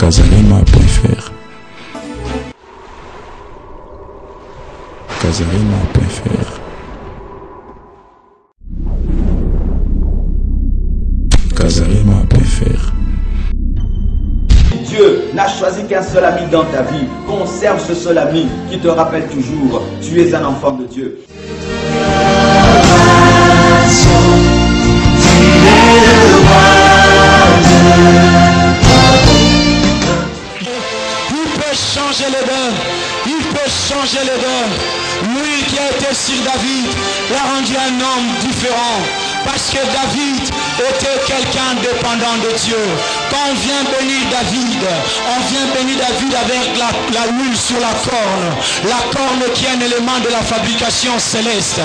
Kazarima.fr Kazarima.fr Kazarima.fr. Dieu n'a choisi qu'un seul ami dans ta vie. Conserve ce seul ami qui te rappelle toujours, tu es un enfant de Dieu. Il peut changer les dons. Il peut changer les dons. Lui qui a été sur David l'a rendu un homme différent. Parce que David était quelqu'un dépendant de Dieu. Quand on vient bénir David, on vient bénir David avec la huile sur la corne. La corne qui est un élément de la fabrication céleste.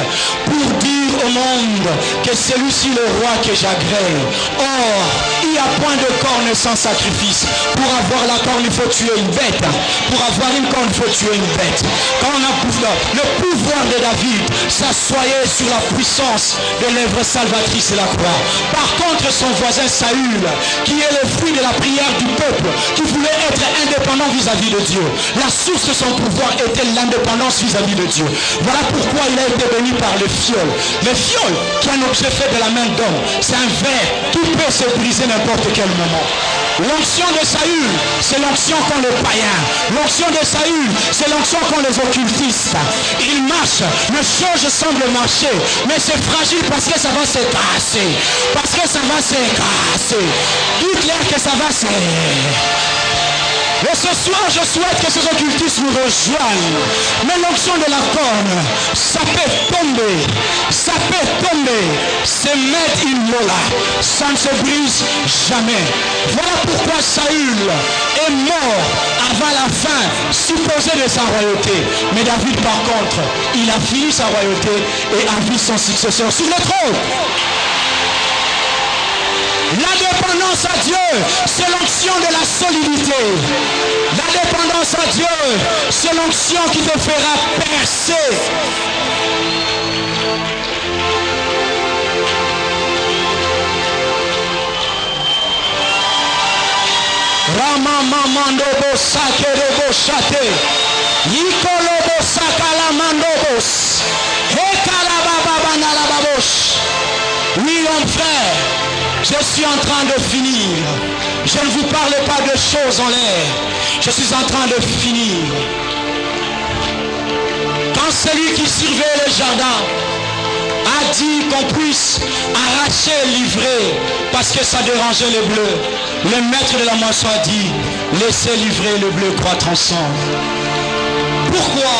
Pour dire au monde que c'est lui-ci le roi que j'agrée. Or, il n'y a point de corne sans sacrifice. Pour avoir la corne, il faut tuer une bête. Pour avoir une corne, il faut tuer une bête. Quand on a le pouvoir de David s'assoyait sur la puissance de l'œuvre salvatrice de la croix. Par contre, son voisin Saül, qui est le fruit de la prière du peuple, qui voulait être indépendant vis-à-vis de Dieu. La source de son pouvoir était l'indépendance vis-à-vis de Dieu. Voilà pourquoi il a été béni par le fiol. Le fiol, qui est un objet fait de la main d'homme, c'est un verre qui peut se briser n'importe quel moment. L'onction de Saül, c'est l'onction qu'ont les païens. L'onction de Saül, c'est l'onction qu'ont les occultistes. Il marche, le chose semble marcher, mais c'est fragile parce que ça va se casser. Parce que ça va se casser. Dites-leur que ça va se... Et ce soir, je souhaite que ces occultistes nous rejoignent. Mais l'onction de la corne, ça peut tomber. Ça peut tomber. C'est mettre une mola. Ça ne se brise jamais. Voilà pourquoi Saül est mort avant la fin supposée de sa royauté. Mais David, par contre, il a fini sa royauté et a vu son successeur sur le trône. La dépendance à Dieu, c'est l'onction de la solidité. La dépendance à Dieu, c'est l'onction qui te fera percer. Ramamamandobos sakerobos chate. Ikolobos sakalamandobos. Ekalababanalababos. Oui, mon frère. Je suis en train de finir. Je ne vous parle pas de choses en l'air. Je suis en train de finir. Quand celui qui surveille le jardin a dit qu'on puisse arracher, livrer, parce que ça dérangeait les bleus, le maître de la moisson a dit, laissez livrer le bleu croître ensemble. Pourquoi?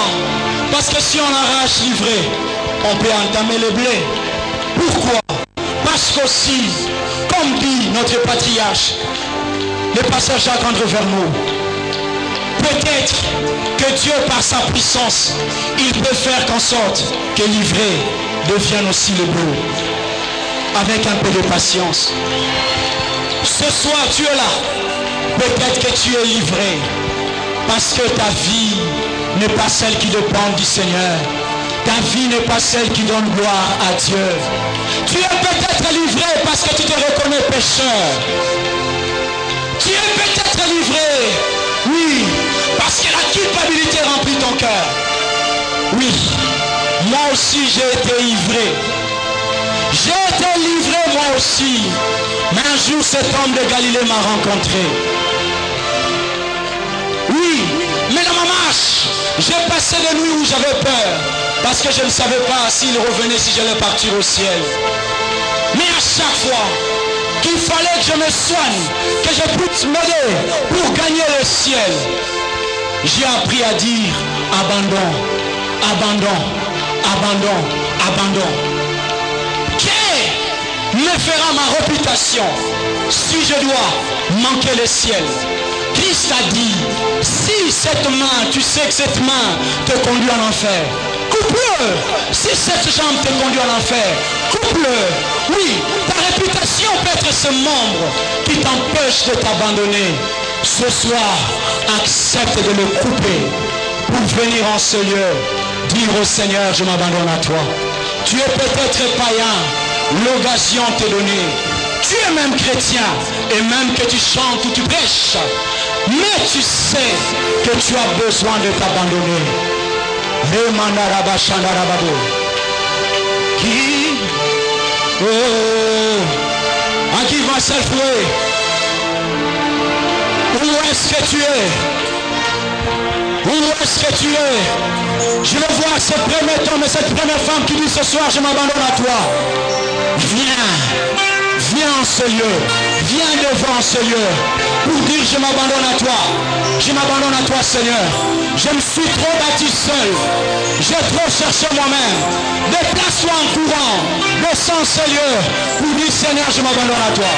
Parce que si on arrache, livrer, on peut entamer le blé. Pourquoi? Parce qu'aussi, comme dit notre patriarche, le pasteur Jacques-André Vermeau, peut-être que Dieu, par sa puissance, il peut faire qu'en sorte que livré devienne aussi le beau. Avec un peu de patience. Ce soir, tu es là. Peut-être que tu es livré. Parce que ta vie n'est pas celle qui dépend du Seigneur. Ta vie n'est pas celle qui donne gloire à Dieu. Tu es peut-être livré parce que tu te reconnais pécheur. Tu es peut-être livré, oui, parce que la culpabilité remplit ton cœur. Oui, moi aussi j'ai été livré. J'ai été livré moi aussi. Mais un jour cet homme de Galilée m'a rencontré. Oui, mais dans ma marche, j'ai passé des nuits où j'avais peur. Parce que je ne savais pas s'il revenait, si j'allais partir au ciel. Mais à chaque fois qu'il fallait que je me soigne, que je puisse m'aider pour gagner le ciel, j'ai appris à dire abandon, abandon, abandon, abandon. Que me fera ma réputation si je dois manquer le ciel? Christ a dit, si cette main, tu sais que cette main te conduit en enfer, coupe-le. Si cette jambe te conduit en enfer, coupe-le. Oui, ta réputation peut être ce membre qui t'empêche de t'abandonner. Ce soir, accepte de le couper pour venir en ce lieu, dire au Seigneur, je m'abandonne à toi. Tu es peut-être païen, l'occasion t'est donnée. Tu es même chrétien, et même que tu chantes ou tu prêches, Mais tu sais que tu as besoin de t'abandonner. I give myself away. Où est-ce que tu es? Où est-ce que tu es? Je le vois, ce premier homme et cette première femme qui dit ce soir, je m'abandonne à toi. Viens en ce lieu, viens devant ce lieu pour dire je m'abandonne à toi. Je m'abandonne à toi, Seigneur. Je me suis trop battu seul. J'ai trop cherché moi-même. Déplace-toi en courant, descends ce lieu pour dire Seigneur, je m'abandonne à toi.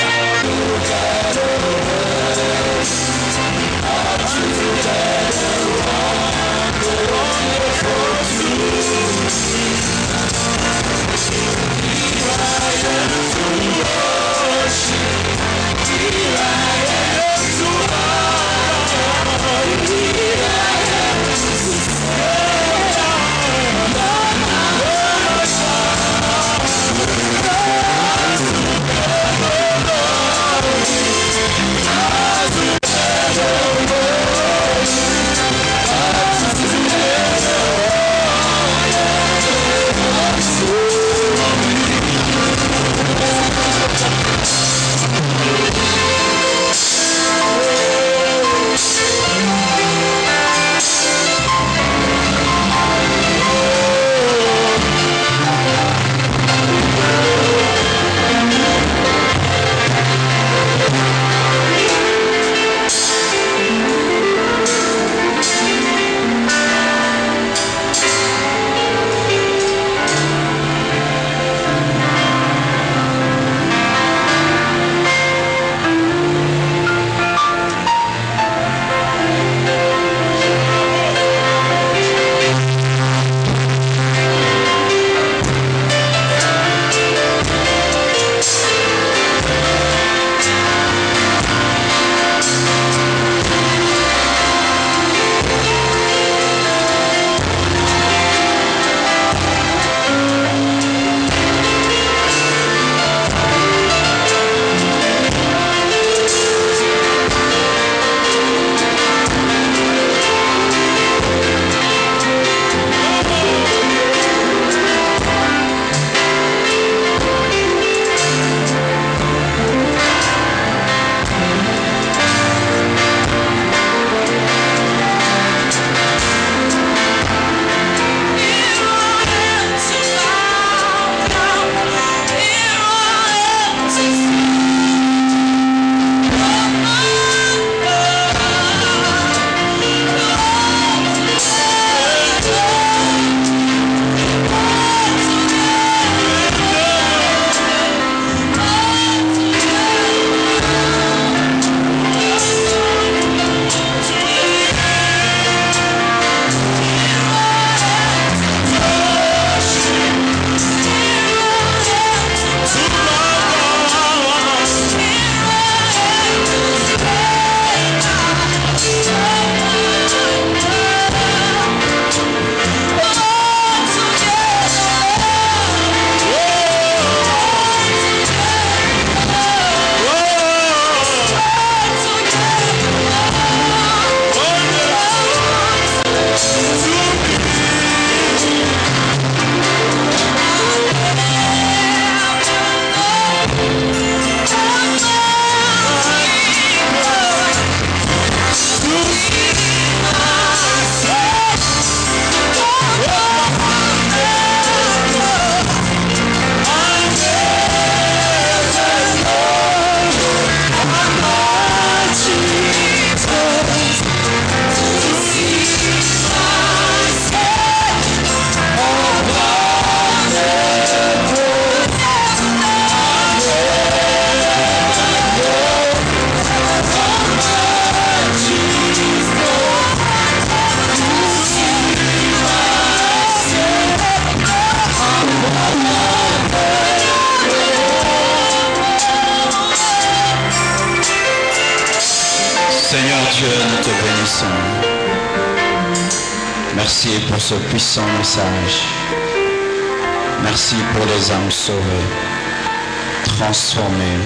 Merci pour ce puissant message. Merci pour les âmes sauvées, transformées,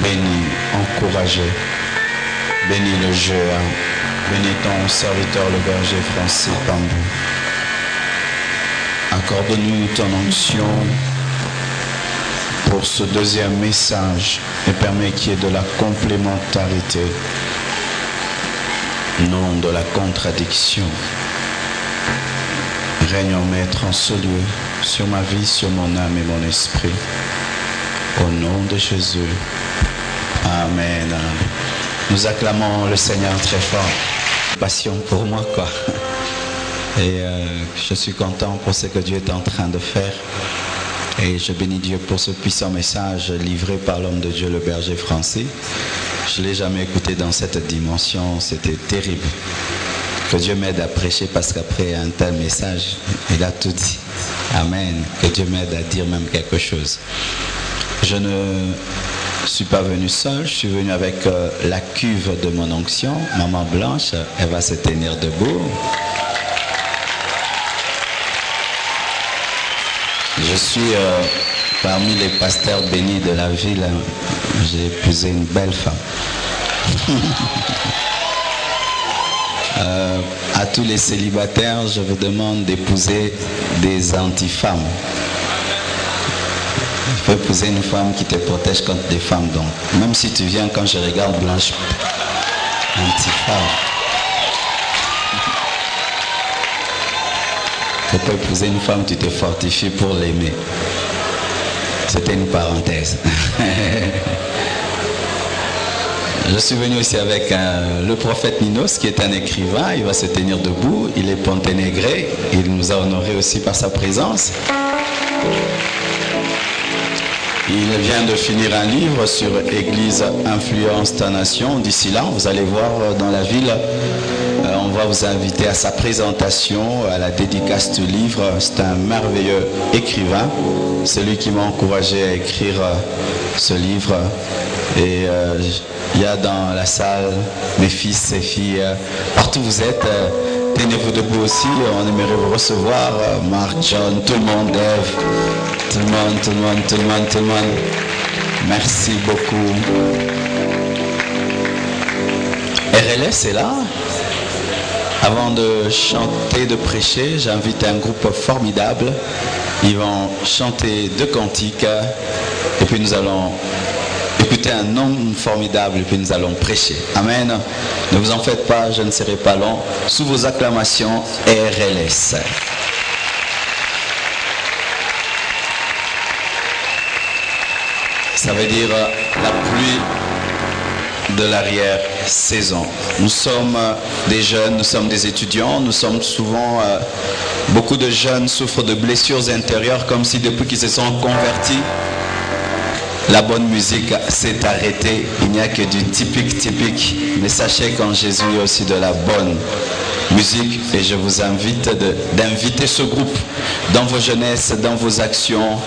bénies, encouragées. Bénis le géant. Bénis ton serviteur, le berger Francis Pambou. Accorde-nous ton onction pour ce deuxième message et permets qu'il y ait de la complémentarité, non de la contradiction. Règne en maître en ce lieu, sur ma vie, sur mon âme et mon esprit. Au nom de Jésus. Amen. Nous acclamons le Seigneur très fort. Passion pour moi, quoi. Et je suis content pour ce que Dieu est en train de faire. Et je bénis Dieu pour ce puissant message livré par l'homme de Dieu, le berger Francis. Je ne l'ai jamais écouté dans cette dimension, c'était terrible. Que Dieu m'aide à prêcher parce qu'après un tel message, il a tout dit. Amen. Que Dieu m'aide à dire même quelque chose. Je ne suis pas venu seul, je suis venu avec la cuve de mon onction. Maman Blanche, elle va se tenir debout. Je suis parmi les pasteurs bénis de la ville. J'ai épousé une belle femme. À tous les célibataires, je vous demande d'épouser des antifemmes. Il faut épouser une femme qui te protège contre des femmes. Donc, même si tu viens quand je regarde Blanche, antifemme. Tu peux épouser une femme, tu te fortifies pour l'aimer. C'était une parenthèse. Je suis venu aussi avec le prophète Ninos, qui est un écrivain. Il va se tenir debout. Il est ponténégré. Il nous a honorés aussi par sa présence. Il vient de finir un livre sur Église Influence ta nation. D'ici là, vous allez voir dans la ville, on va vous inviter à sa présentation, à la dédicace du livre. C'est un merveilleux écrivain. C'est lui qui m'a encouragé à écrire ce livre. Et il y a dans la salle mes fils et filles, partout où vous êtes, tenez-vous debout aussi. On aimerait vous recevoir. Marc, John, tout le monde, Dave, tout le monde, tout le monde, tout le monde, tout le monde. Merci beaucoup. RLS est là. Avant de chanter, de prêcher, j'invite un groupe formidable. Ils vont chanter 2 cantiques et puis nous allons écouter un homme formidable et puis nous allons prêcher. Amen. Ne vous en faites pas, je ne serai pas long. Sous vos acclamations, RLS. Ça veut dire la pluie de l'arrière-saison. Nous sommes des jeunes, nous sommes des étudiants, nous sommes souvent... beaucoup de jeunes souffrent de blessures intérieures comme si depuis qu'ils se sont convertis, la bonne musique s'est arrêtée. Il n'y a que du typique. Mais sachez qu'en Jésus, il y a aussi de la bonne musique. Et je vous invite d'inviter ce groupe dans vos jeunesses, dans vos actions.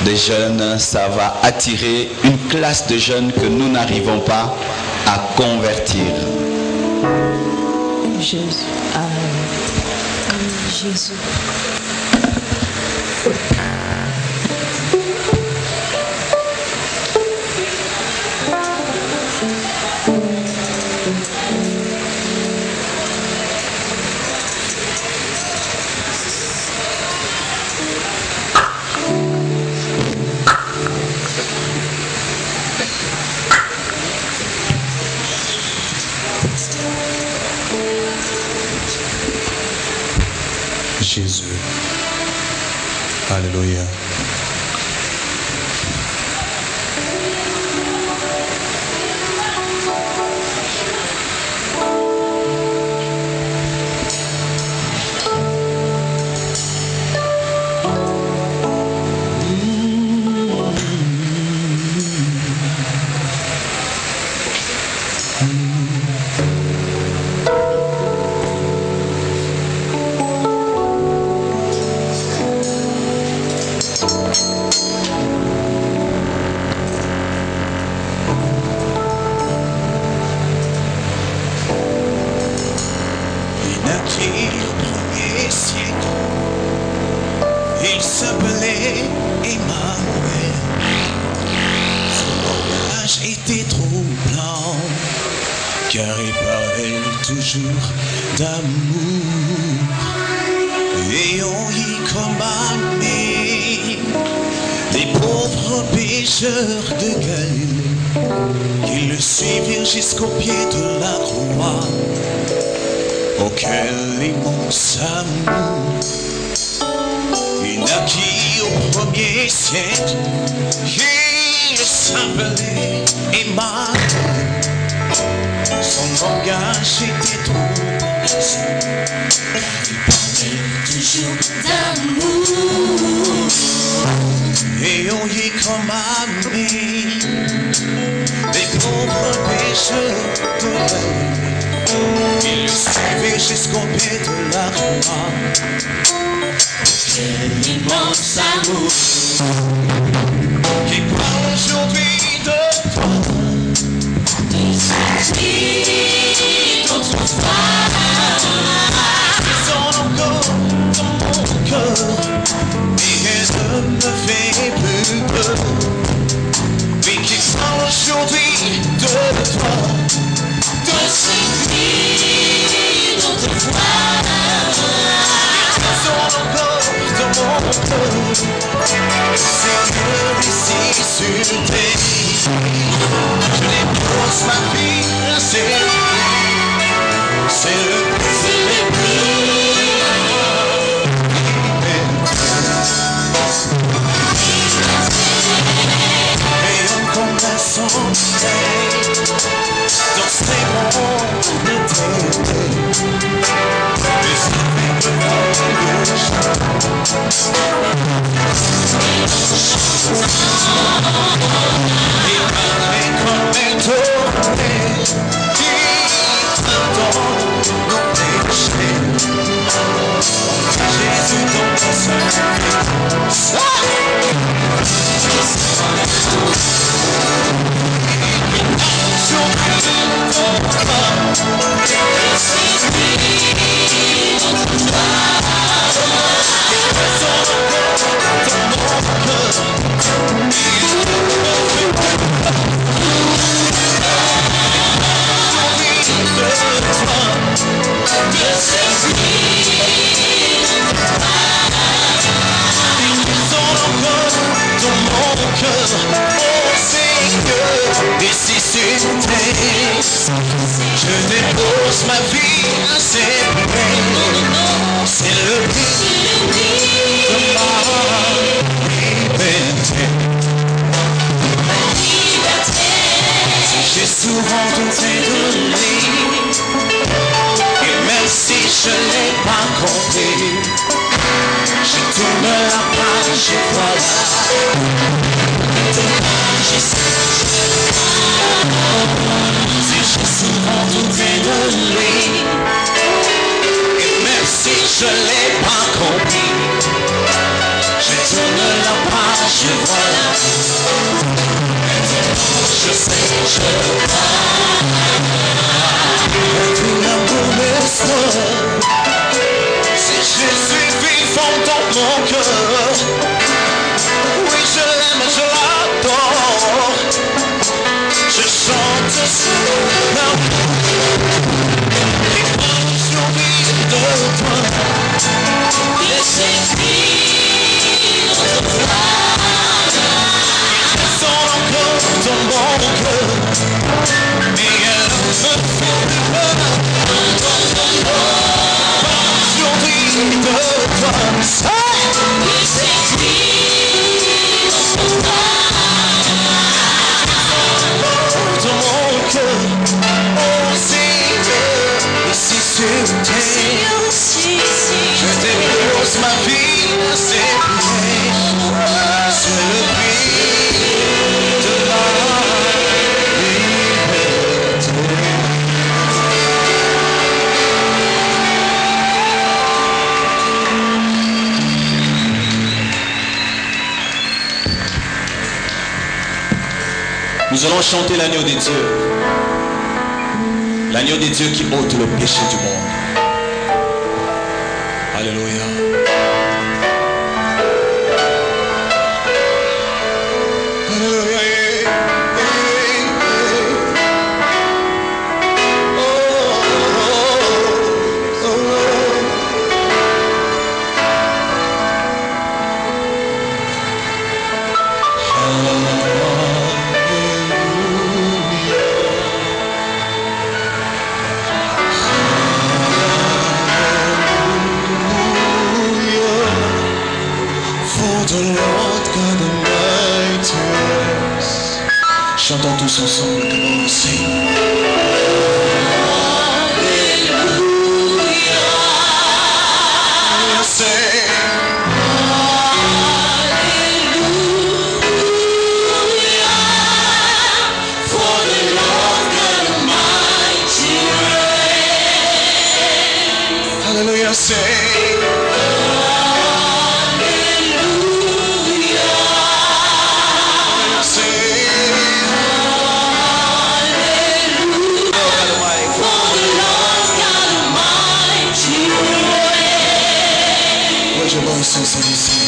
Des jeunes, ça va attirer une classe de jeunes que nous n'arrivons pas à convertir. Jésus. Jésus. Jésus. Alléluia. car il parlait toujours d'amour. Ayant y comme amis les pauvres pécheurs de Galilée, qui le suivirent jusqu'au pied de la croix. Oh, quel immense amour! Il naquit au 1er siècle, il s'appelait Emmanuel. Son langage était trop facile, car il parlait toujours d'amour. Et on y comme amis les pauvres pécheurs de la vie. Il le suivait jusqu'au pied de la croix. Quel immense amour qui parle aujourd'hui de toi. D'autrefois, ils sont encore dans mon cœur et qu'elle ne me fait plus peur. Mais qui parle aujourd'hui de toi, de ces nuits d'autrefois. Ils sont encore dans mon cœur, Seigneur, ici sur terre. Je dépose ma vie, c'est le et on commence en dans ces mondes d'été. Les souvenirs de voyage. Il parlait comme un tournée qui pardonne nos péchés. Jésus dans ton sein. Je dépose ma vie à ses pieds. C'est le prix de ma liberté. J'ai souvent douté de lui, et même si je n'ai pas compris, je tourne la page et voilà. J'ai souvent douté de lui, et même si je l'ai pas compris, je tourne la page et voilà. Je sais, je vois tout l'amour me sauve. Si Jésus vivant dans mon cœur, oui je l'aime, je l'adore. Je chante sur l'amour qui parle aujourd'hui de toi. Laissez-lui d'autrefois. Ils sont encore dans mon cœur, mais elle me fait peur. Parle aujourd'hui de toi. Laissez-lui d'autrefois. Dans mon cœur, oh Seigneur, ici sur terre, je dépose ma vie à ses pieds. C'est le prix de la liberté. Nous allons chanter l'agneau des dieux. L'agneau des dieux qui ôte le péché du monde. Alléluia. Alléluia. tous ensemble, come on, sing. Hallelujah, sing. Where's your voices and you sing?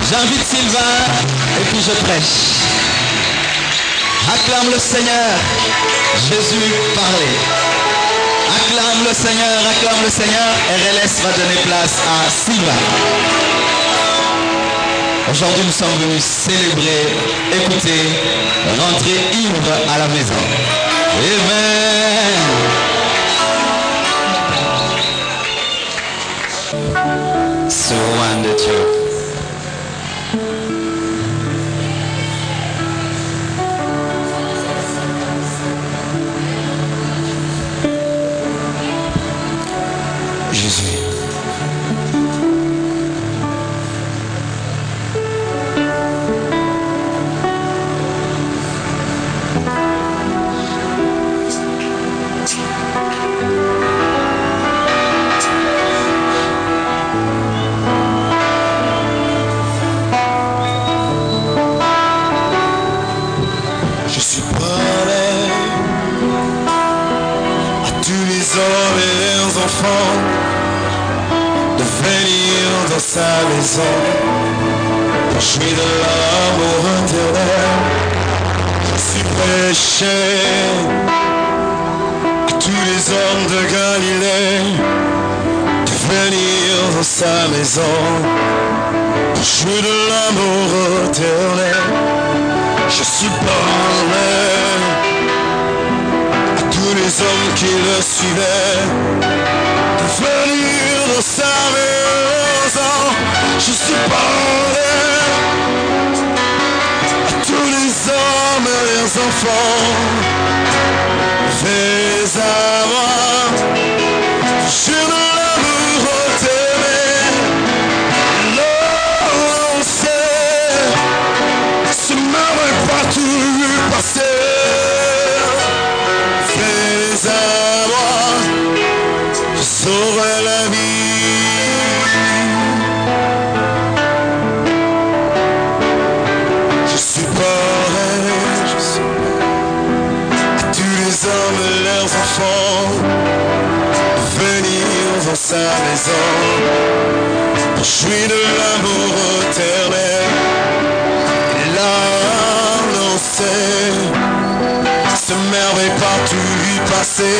J'invite Sylvain et puis je prêche. Acclame le Seigneur. Jésus parlait. Acclame le Seigneur, acclame le Seigneur. RLS va donner place à Sylvain. Aujourd'hui, nous sommes venus célébrer, écouter, rentrer ivre à la maison. Amen. Soin de Dieu. Jésus. Je suis parlé à tous les hommes et les enfants de venir dans sa maison pour jouir de l'amour éternel. Je suis prêché à tous les hommes de Galilée de venir dans sa maison pour jouir de l'amour éternel. Je suis parlé à tous les hommes qui le suivaient de venir dans sa maison. Je suis parlé à tous les hommes et les enfants. Fais à moi, je de l'amour éternel. L'on sait, ce mauvais partout passé. Fais à moi, je saurai la vie. Je suis pareil à tous les hommes et leurs enfants venir dans sa maison pour jouir de l'amour éternel. Et là, l'on sait ce merveille partout y passer,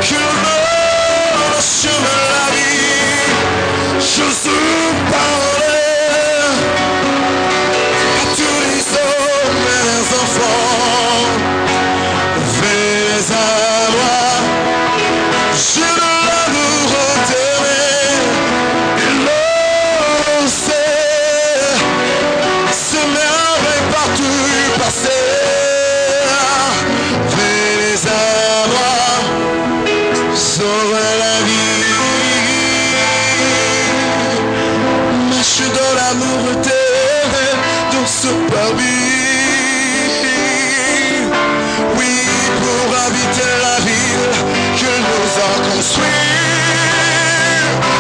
que le chemin de la vie. Je suis parlé à tous les hommes et les enfants. Fais à moi, j'ai de l'amour éternel. Et l'on sait ce merveille partout y passer. Fais à moi, sauver la vie. Marche dans l'amour éternel dans ce parvis. Oui, pour habiter la ville que nous a construit.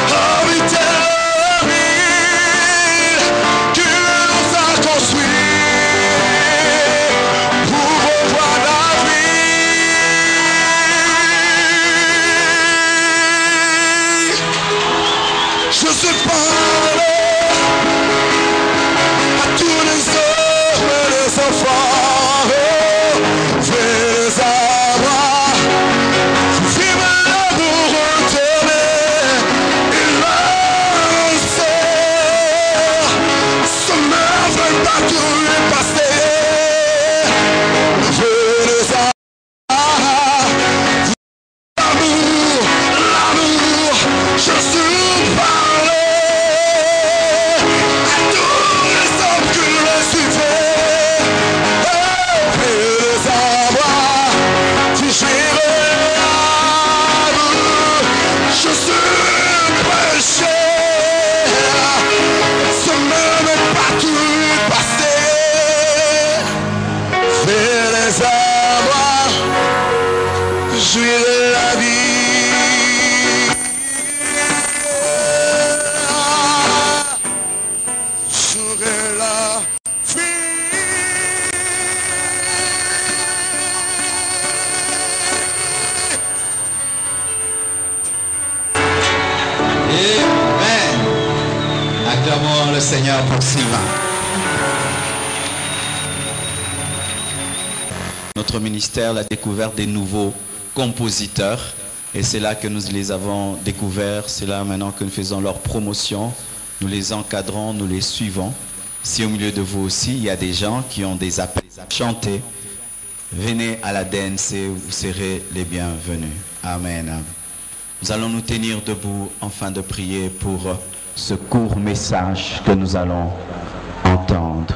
Habiter la ville que nous a construit. Pour revoir la vie. Je suis parlé à tous les hommes suis de la vie. J'aurai la Amen. Acclamons le Seigneur pour Sylvain. Notre ministère a découvert des nouveaux compositeurs et c'est là que nous les avons découverts. C'est là maintenant que nous faisons leur promotion. Nous les encadrons, nous les suivons. Si au milieu de vous aussi, il y a des gens qui ont des appels à chanter, venez à la DNC, vous serez les bienvenus. Amen. Nous allons nous tenir debout afin de prier pour ce court message que nous allons entendre.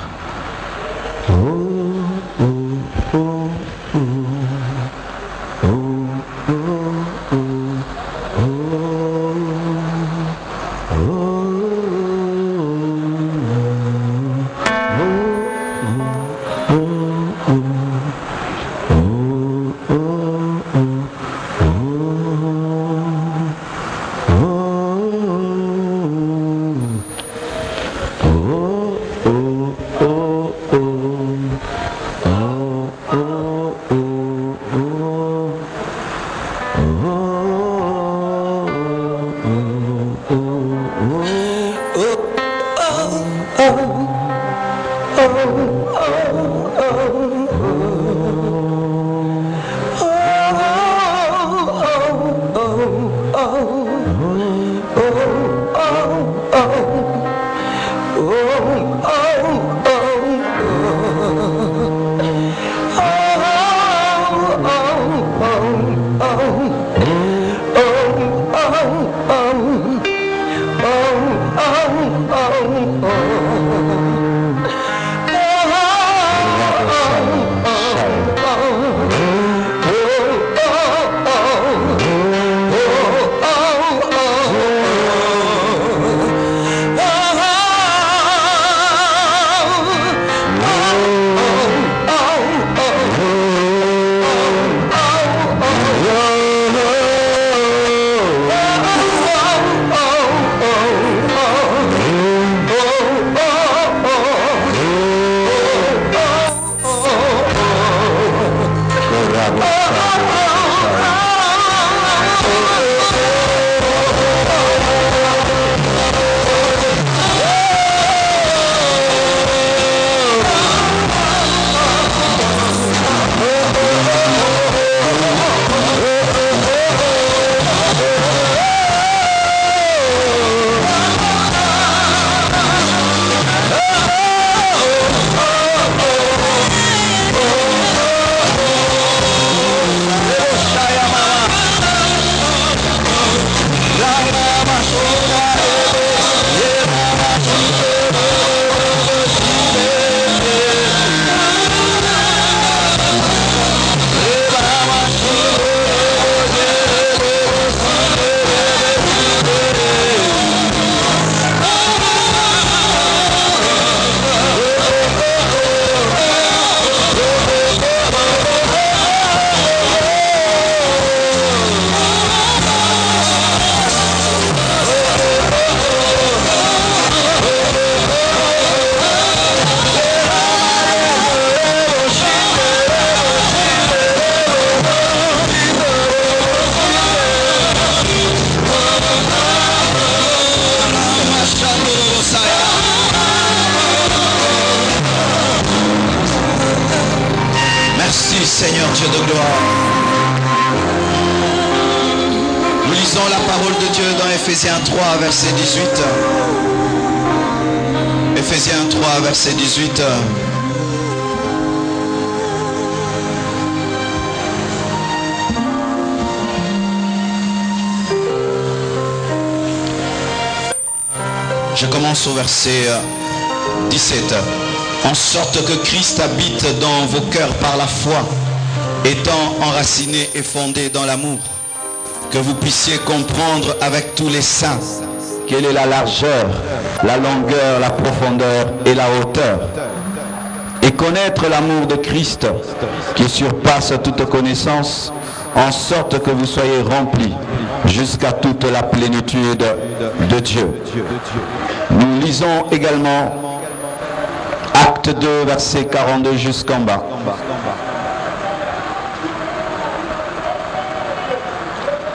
Seigneur Dieu de gloire. Nous lisons la parole de Dieu dans Ephésiens 3, verset 18. Ephésiens 3, verset 18. Je commence au verset 17. En sorte que Christ habite dans vos cœurs par la foi, étant enraciné et fondé dans l'amour, que vous puissiez comprendre avec tous les saints quelle est la largeur, la longueur, la profondeur et la hauteur, et connaître l'amour de Christ qui surpasse toute connaissance, en sorte que vous soyez remplis jusqu'à toute la plénitude de Dieu. Nous lisons également Acte 2, verset 42 jusqu'en bas.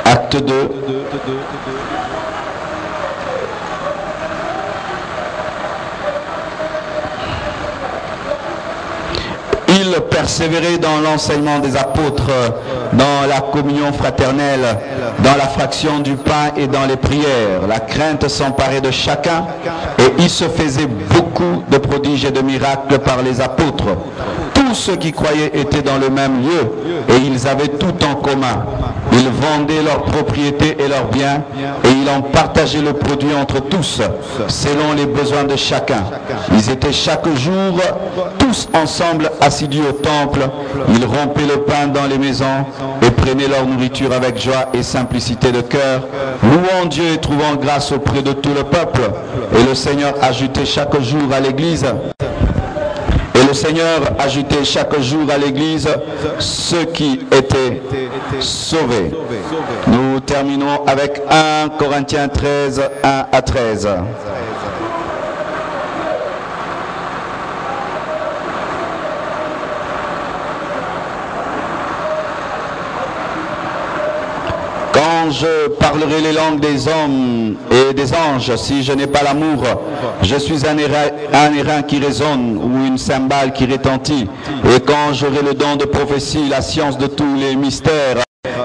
Acte 2. Il persévérait dans l'enseignement des apôtres, dans la communion fraternelle, dans la fraction du pain et dans les prières. La crainte s'emparait de chacun et il se faisait beaucoup de prodiges et de miracles par les apôtres. Tous ceux qui croyaient étaient dans le même lieu et ils avaient tout en commun. Ils vendaient leurs propriétés et leurs biens et ils en partageaient le produit entre tous, selon les besoins de chacun. Ils étaient chaque jour tous ensemble assidus au temple. Ils rompaient le pain dans les maisons et prenaient leur nourriture avec joie et simplicité de cœur, louant Dieu et trouvant grâce auprès de tout le peuple. Et le Seigneur ajoutait chaque jour à l'Église ceux qui étaient sauvés. Nous terminons avec 1 Corinthiens 13, 1 à 13. Quand je parlerai les langues des hommes et des anges, si je n'ai pas l'amour, je suis un airain qui résonne ou une cymbale qui retentit. Et quand j'aurai le don de prophétie, la science de tous les mystères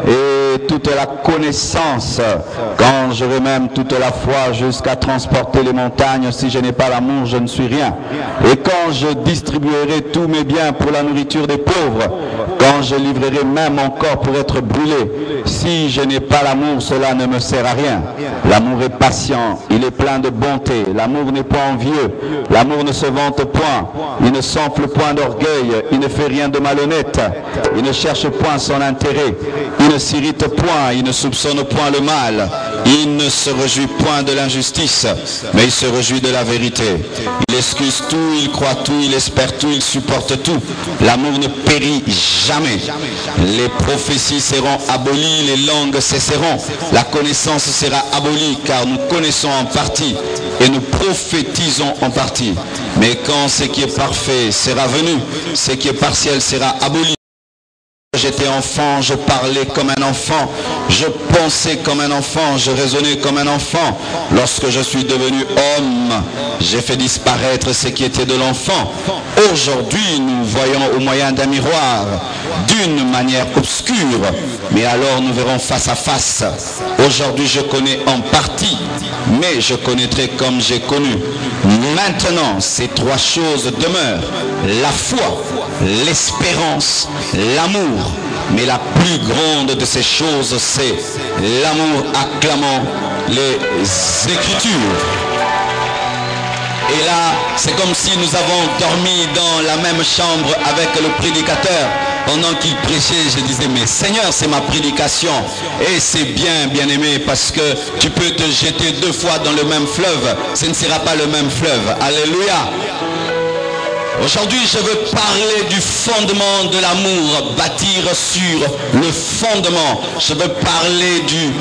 et toute la connaissance, quand j'aurai même toute la foi jusqu'à transporter les montagnes, si je n'ai pas l'amour, je ne suis rien. Et quand je distribuerai tous mes biens pour la nourriture des pauvres, quand je livrerai même mon corps pour être brûlé, si je n'ai pas l'amour, cela ne me sert à rien. L'amour est patient, il est plein de bonté, l'amour n'est pas envieux, l'amour ne se vante point, il ne s'enfle point d'orgueil, il ne fait rien de malhonnête, il ne cherche point son intérêt, il ne s'irrite point, il ne soupçonne point le mal, il ne se réjouit point de l'injustice, mais il se réjouit de la vérité. Il excuse tout, il croit tout, il espère tout, il supporte tout. L'amour ne périt jamais. Les prophéties seront abolies, les langues cesseront. La connaissance sera abolie, car nous connaissons en partie et nous prophétisons en partie. Mais quand ce qui est parfait sera venu, ce qui est partiel sera aboli. J'étais enfant, je parlais comme un enfant, je pensais comme un enfant, je raisonnais comme un enfant. Lorsque je suis devenu homme, j'ai fait disparaître ce qui était de l'enfant. Aujourd'hui, nous voyons au moyen d'un miroir, d'une manière obscure, mais alors nous verrons face à face. Aujourd'hui, je connais en partie, mais je connaîtrai comme j'ai connu. Maintenant, ces trois choses demeurent: la foi, l'espérance, l'amour. Mais la plus grande de ces choses, c'est l'amour. Acclamant les Écritures. Et là, c'est comme si nous avons dormi dans la même chambre avec le prédicateur. Pendant qu'il prêchait, je disais, mais Seigneur, c'est ma prédication. Et c'est bien, bien aimé, parce que tu peux te jeter deux fois dans le même fleuve. Ce ne sera pas le même fleuve. Alléluia. Aujourd'hui, je veux parler du fondement de l'amour, bâtir sur le fondement. Je veux parler du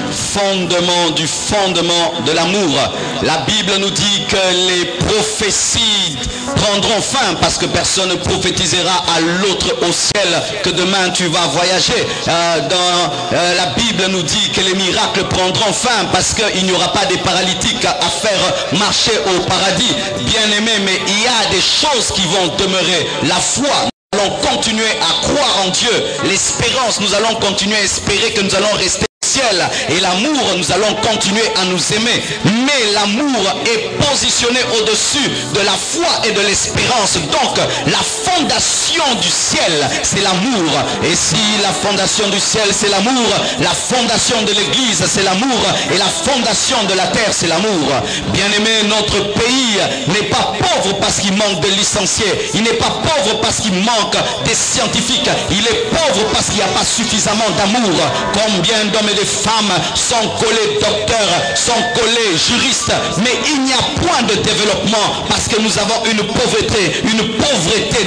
fondement de l'amour. La Bible nous dit que les prophéties prendront fin parce que personne ne prophétisera à l'autre au ciel que demain tu vas voyager. La Bible nous dit que les miracles prendront fin parce qu'il n'y aura pas des paralytiques à faire marcher au paradis. Bien aimé, mais il y a des choses qui vont demeurer. La foi, nous allons continuer à croire en Dieu. L'espérance, nous allons continuer à espérer que nous allons rester au ciel. Et l'amour, nous allons continuer à nous aimer. Mais l'amour est positionné au-dessus de la foi et de l'espérance. Donc, la fondation du ciel, c'est l'amour. Et si la fondation du ciel, c'est l'amour, la fondation de l'église, c'est l'amour. Et la fondation de la terre, c'est l'amour. Bien-aimé, notre pays n'est pas pauvre parce qu'il manque de licenciés. Il n'est pas pauvre parce qu'il manque des scientifiques. Il est pauvre parce qu'il n'y a pas suffisamment d'amour. Combien d'hommes et de femmes sont collées docteurs, sont collées juristes, mais il n'y a point de développement parce que nous avons une pauvreté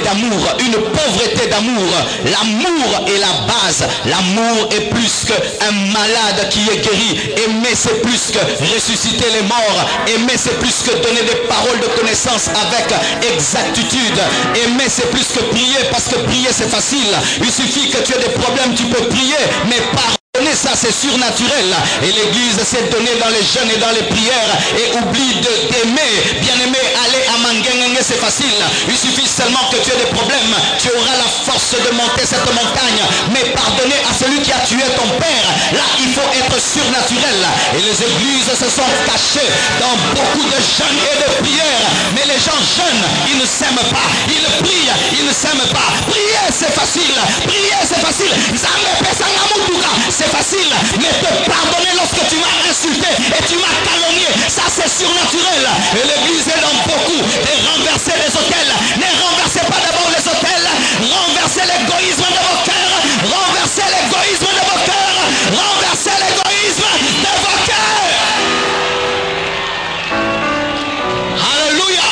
d'amour, une pauvreté d'amour. L'amour est la base. L'amour est plus qu'un malade qui est guéri. Aimer, c'est plus que ressusciter les morts. Aimer, c'est plus que donner des paroles de connaissance avec exactitude. Aimer, c'est plus que prier, parce que prier, c'est facile. Il suffit que tu aies des problèmes, tu peux prier, mais pardonner, ça c'est surnaturel. Et l'église s'est donnée dans les jeûnes et dans les prières et oublie d'aimer. Bien aimé, aller à Manguengue, c'est facile. Il suffit seulement que tu aies des problèmes, tu auras la force de monter cette montagne. Mais pardonner à celui qui a tué ton père, là il faut être surnaturel. Et les églises se sont cachées dans beaucoup de jeûnes et de prières. Mais les gens jeûnent, ils ne s'aiment pas. Ils prient, ils ne s'aiment pas. Prier c'est facile, prier c'est facile. C'est facile, mais te pardonner lorsque tu m'as insulté et tu m'as calomnié, ça c'est surnaturel. Et l'église est dans beaucoup de renverser les autels. Ne renversez pas d'abord les autels, renversez l'égoïsme de vos cœurs, renversez l'égoïsme de vos cœurs, renversez l'égoïsme de vos cœurs. Alléluia.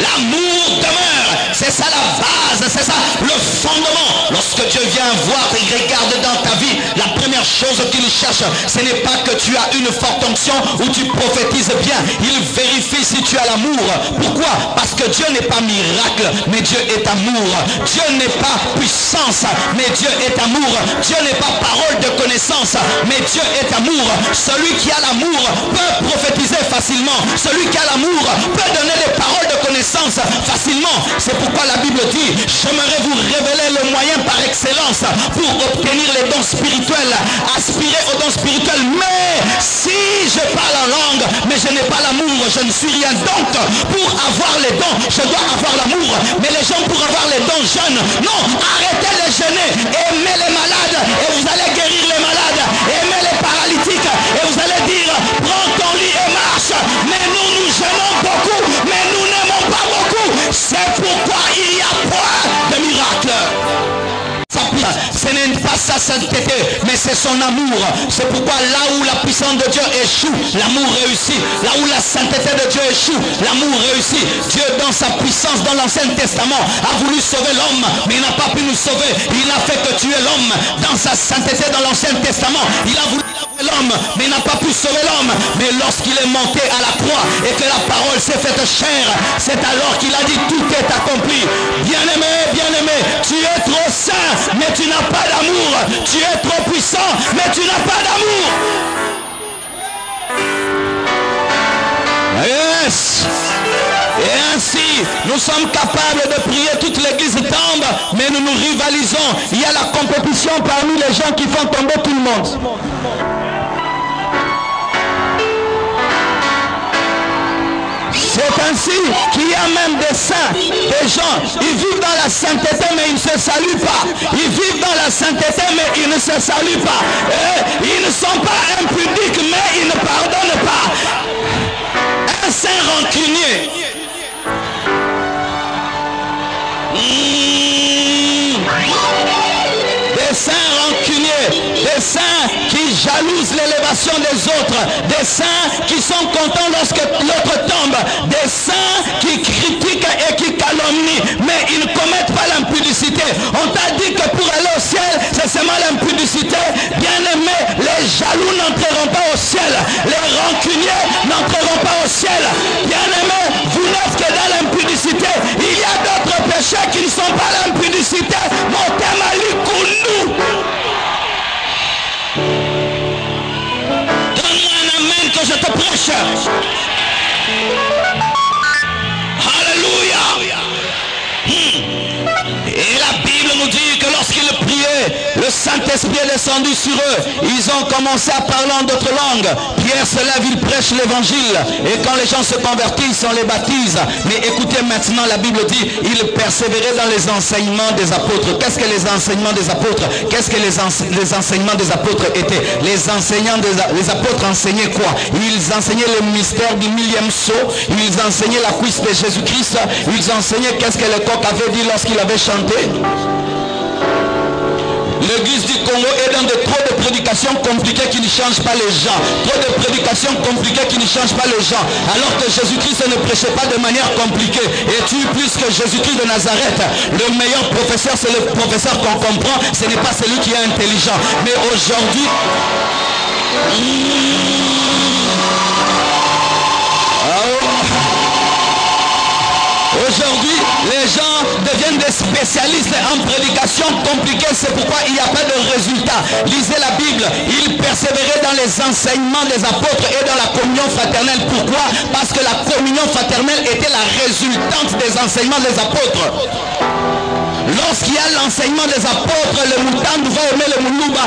L'amour demeure, c'est ça la base, c'est ça le fondement. Lorsque Dieu vient voir et regarde dans ta vie, la première chose qu'il cherche, ce n'est pas que tu as une forte onction ou tu prophétises bien. Il vérifie si tu as l'amour. Pourquoi? Parce que Dieu n'est pas miracle, mais Dieu est amour. Dieu n'est pas puissance, mais Dieu est amour. Dieu n'est pas parole de connaissance, mais Dieu est amour. Celui qui a l'amour peut prophétiser facilement. Celui qui a l'amour peut donner des paroles de connaissance facilement. C'est pourquoi la Bible dit, j'aimerais vous révéler le moyen par excellence pour obtenir les dons spirituels, aspirer aux dons spirituels. Mais si je parle en langue, mais je n'ai pas l'amour, je ne suis rien. Donc, pour avoir les dons, je dois avoir l'amour. Mais les gens, pour avoir les dons, jeûnent. Non, arrêtez de jeûner. Aimez les malades et vous allez guérir les malades. Aimez les paralytiques et vous allez dire, prends ton lit et marche. Mais nous jeûnons beaucoup, mais nous n'aimons pas beaucoup. C'est pourquoi il y a point de miracles. Ce n'est pas sa sainteté, mais c'est son amour. C'est pourquoi là où la puissance de Dieu échoue, l'amour réussit. Là où la sainteté de Dieu échoue, l'amour réussit. Dieu, dans sa puissance dans l'Ancien Testament, a voulu sauver l'homme, mais il n'a pas pu nous sauver. Il n'a fait que tuer l'homme. Dans sa sainteté dans l'Ancien Testament, il a voulu sauver l'homme, mais il n'a pas pu sauver l'homme. Mais lorsqu'il est monté à la croix et que la parole s'est faite chair, c'est alors qu'il a dit, tout est accompli. Bien-aimé, tu es trop saint, mais tu n'as pas d'amour. Tu es trop puissant, mais tu n'as pas d'amour. Yes. Et ainsi, nous sommes capables de prier, toute l'église tombe, mais nous nous rivalisons. Il y a la compétition parmi les gens qui font tomber tout le monde. C'est ainsi qu'il y a même des saints, des gens, ils vivent dans la sainteté mais ils ne se saluent pas. Ils vivent dans la sainteté mais ils ne se saluent pas. Et ils ne sont pas impudiques mais ils ne pardonnent pas. Un saint rancunier. Des saints rancuniers, des saints qui jalousent l'élévation des autres, des saints qui sont contents lorsque l'autre tombe, des saints qui critiquent et qui calomnient, mais ils ne commettent pas l'impudicité. On t'a dit que pour aller au ciel, c'est seulement l'impudicité. Bien-aimé, les jaloux n'entreront pas au ciel, les rancuniers n'entreront pas au ciel. Bien-aimé, vous n'êtes que dans l'impudicité. Il y a d'autres péchés qui ne sont pas l'impudicité. Mon thème à nous. Donne-moi un amen que je te prêche. Alléluia. Et la Bible nous dit que lorsqu'ils priaient, le Saint-Esprit est descendu sur eux. Ils ont commencé à parler en d'autres langues. Pierre se lève, il prêche l'évangile. Et quand les gens se convertissent, on les baptise. Mais écoutez maintenant, la Bible dit, ils persévéraient dans les enseignements des apôtres. Qu'est-ce que les enseignements des apôtres? Qu'est-ce que les enseignements des apôtres étaient? Les apôtres enseignaient quoi? Ils enseignaient le mystère du millième sceau. Ils enseignaient la cuisse de Jésus-Christ. Ils enseignaient qu'est-ce que le coq avait dit lorsqu'il avait chanté. l'église du Congo est dans trop de prédications compliquées qui ne changent pas les gens. Trop de prédications compliquées qui ne changent pas les gens. Alors que Jésus-Christ ne prêchait pas de manière compliquée. Et tu, plus que Jésus-Christ de Nazareth, le meilleur professeur, c'est le professeur qu'on comprend. Ce n'est pas celui qui est intelligent. Mais aujourd'hui... Aujourd'hui, les gens deviennent des spécialistes en prédication compliquée. C'est pourquoi il n'y a pas de résultat. Lisez la Bible. Ils persévéraient dans les enseignements des apôtres et dans la communion fraternelle. Pourquoi? Parce que la communion fraternelle était la résultante des enseignements des apôtres. Lorsqu'il y a l'enseignement des apôtres, le Moutandu va aimer le Moulouba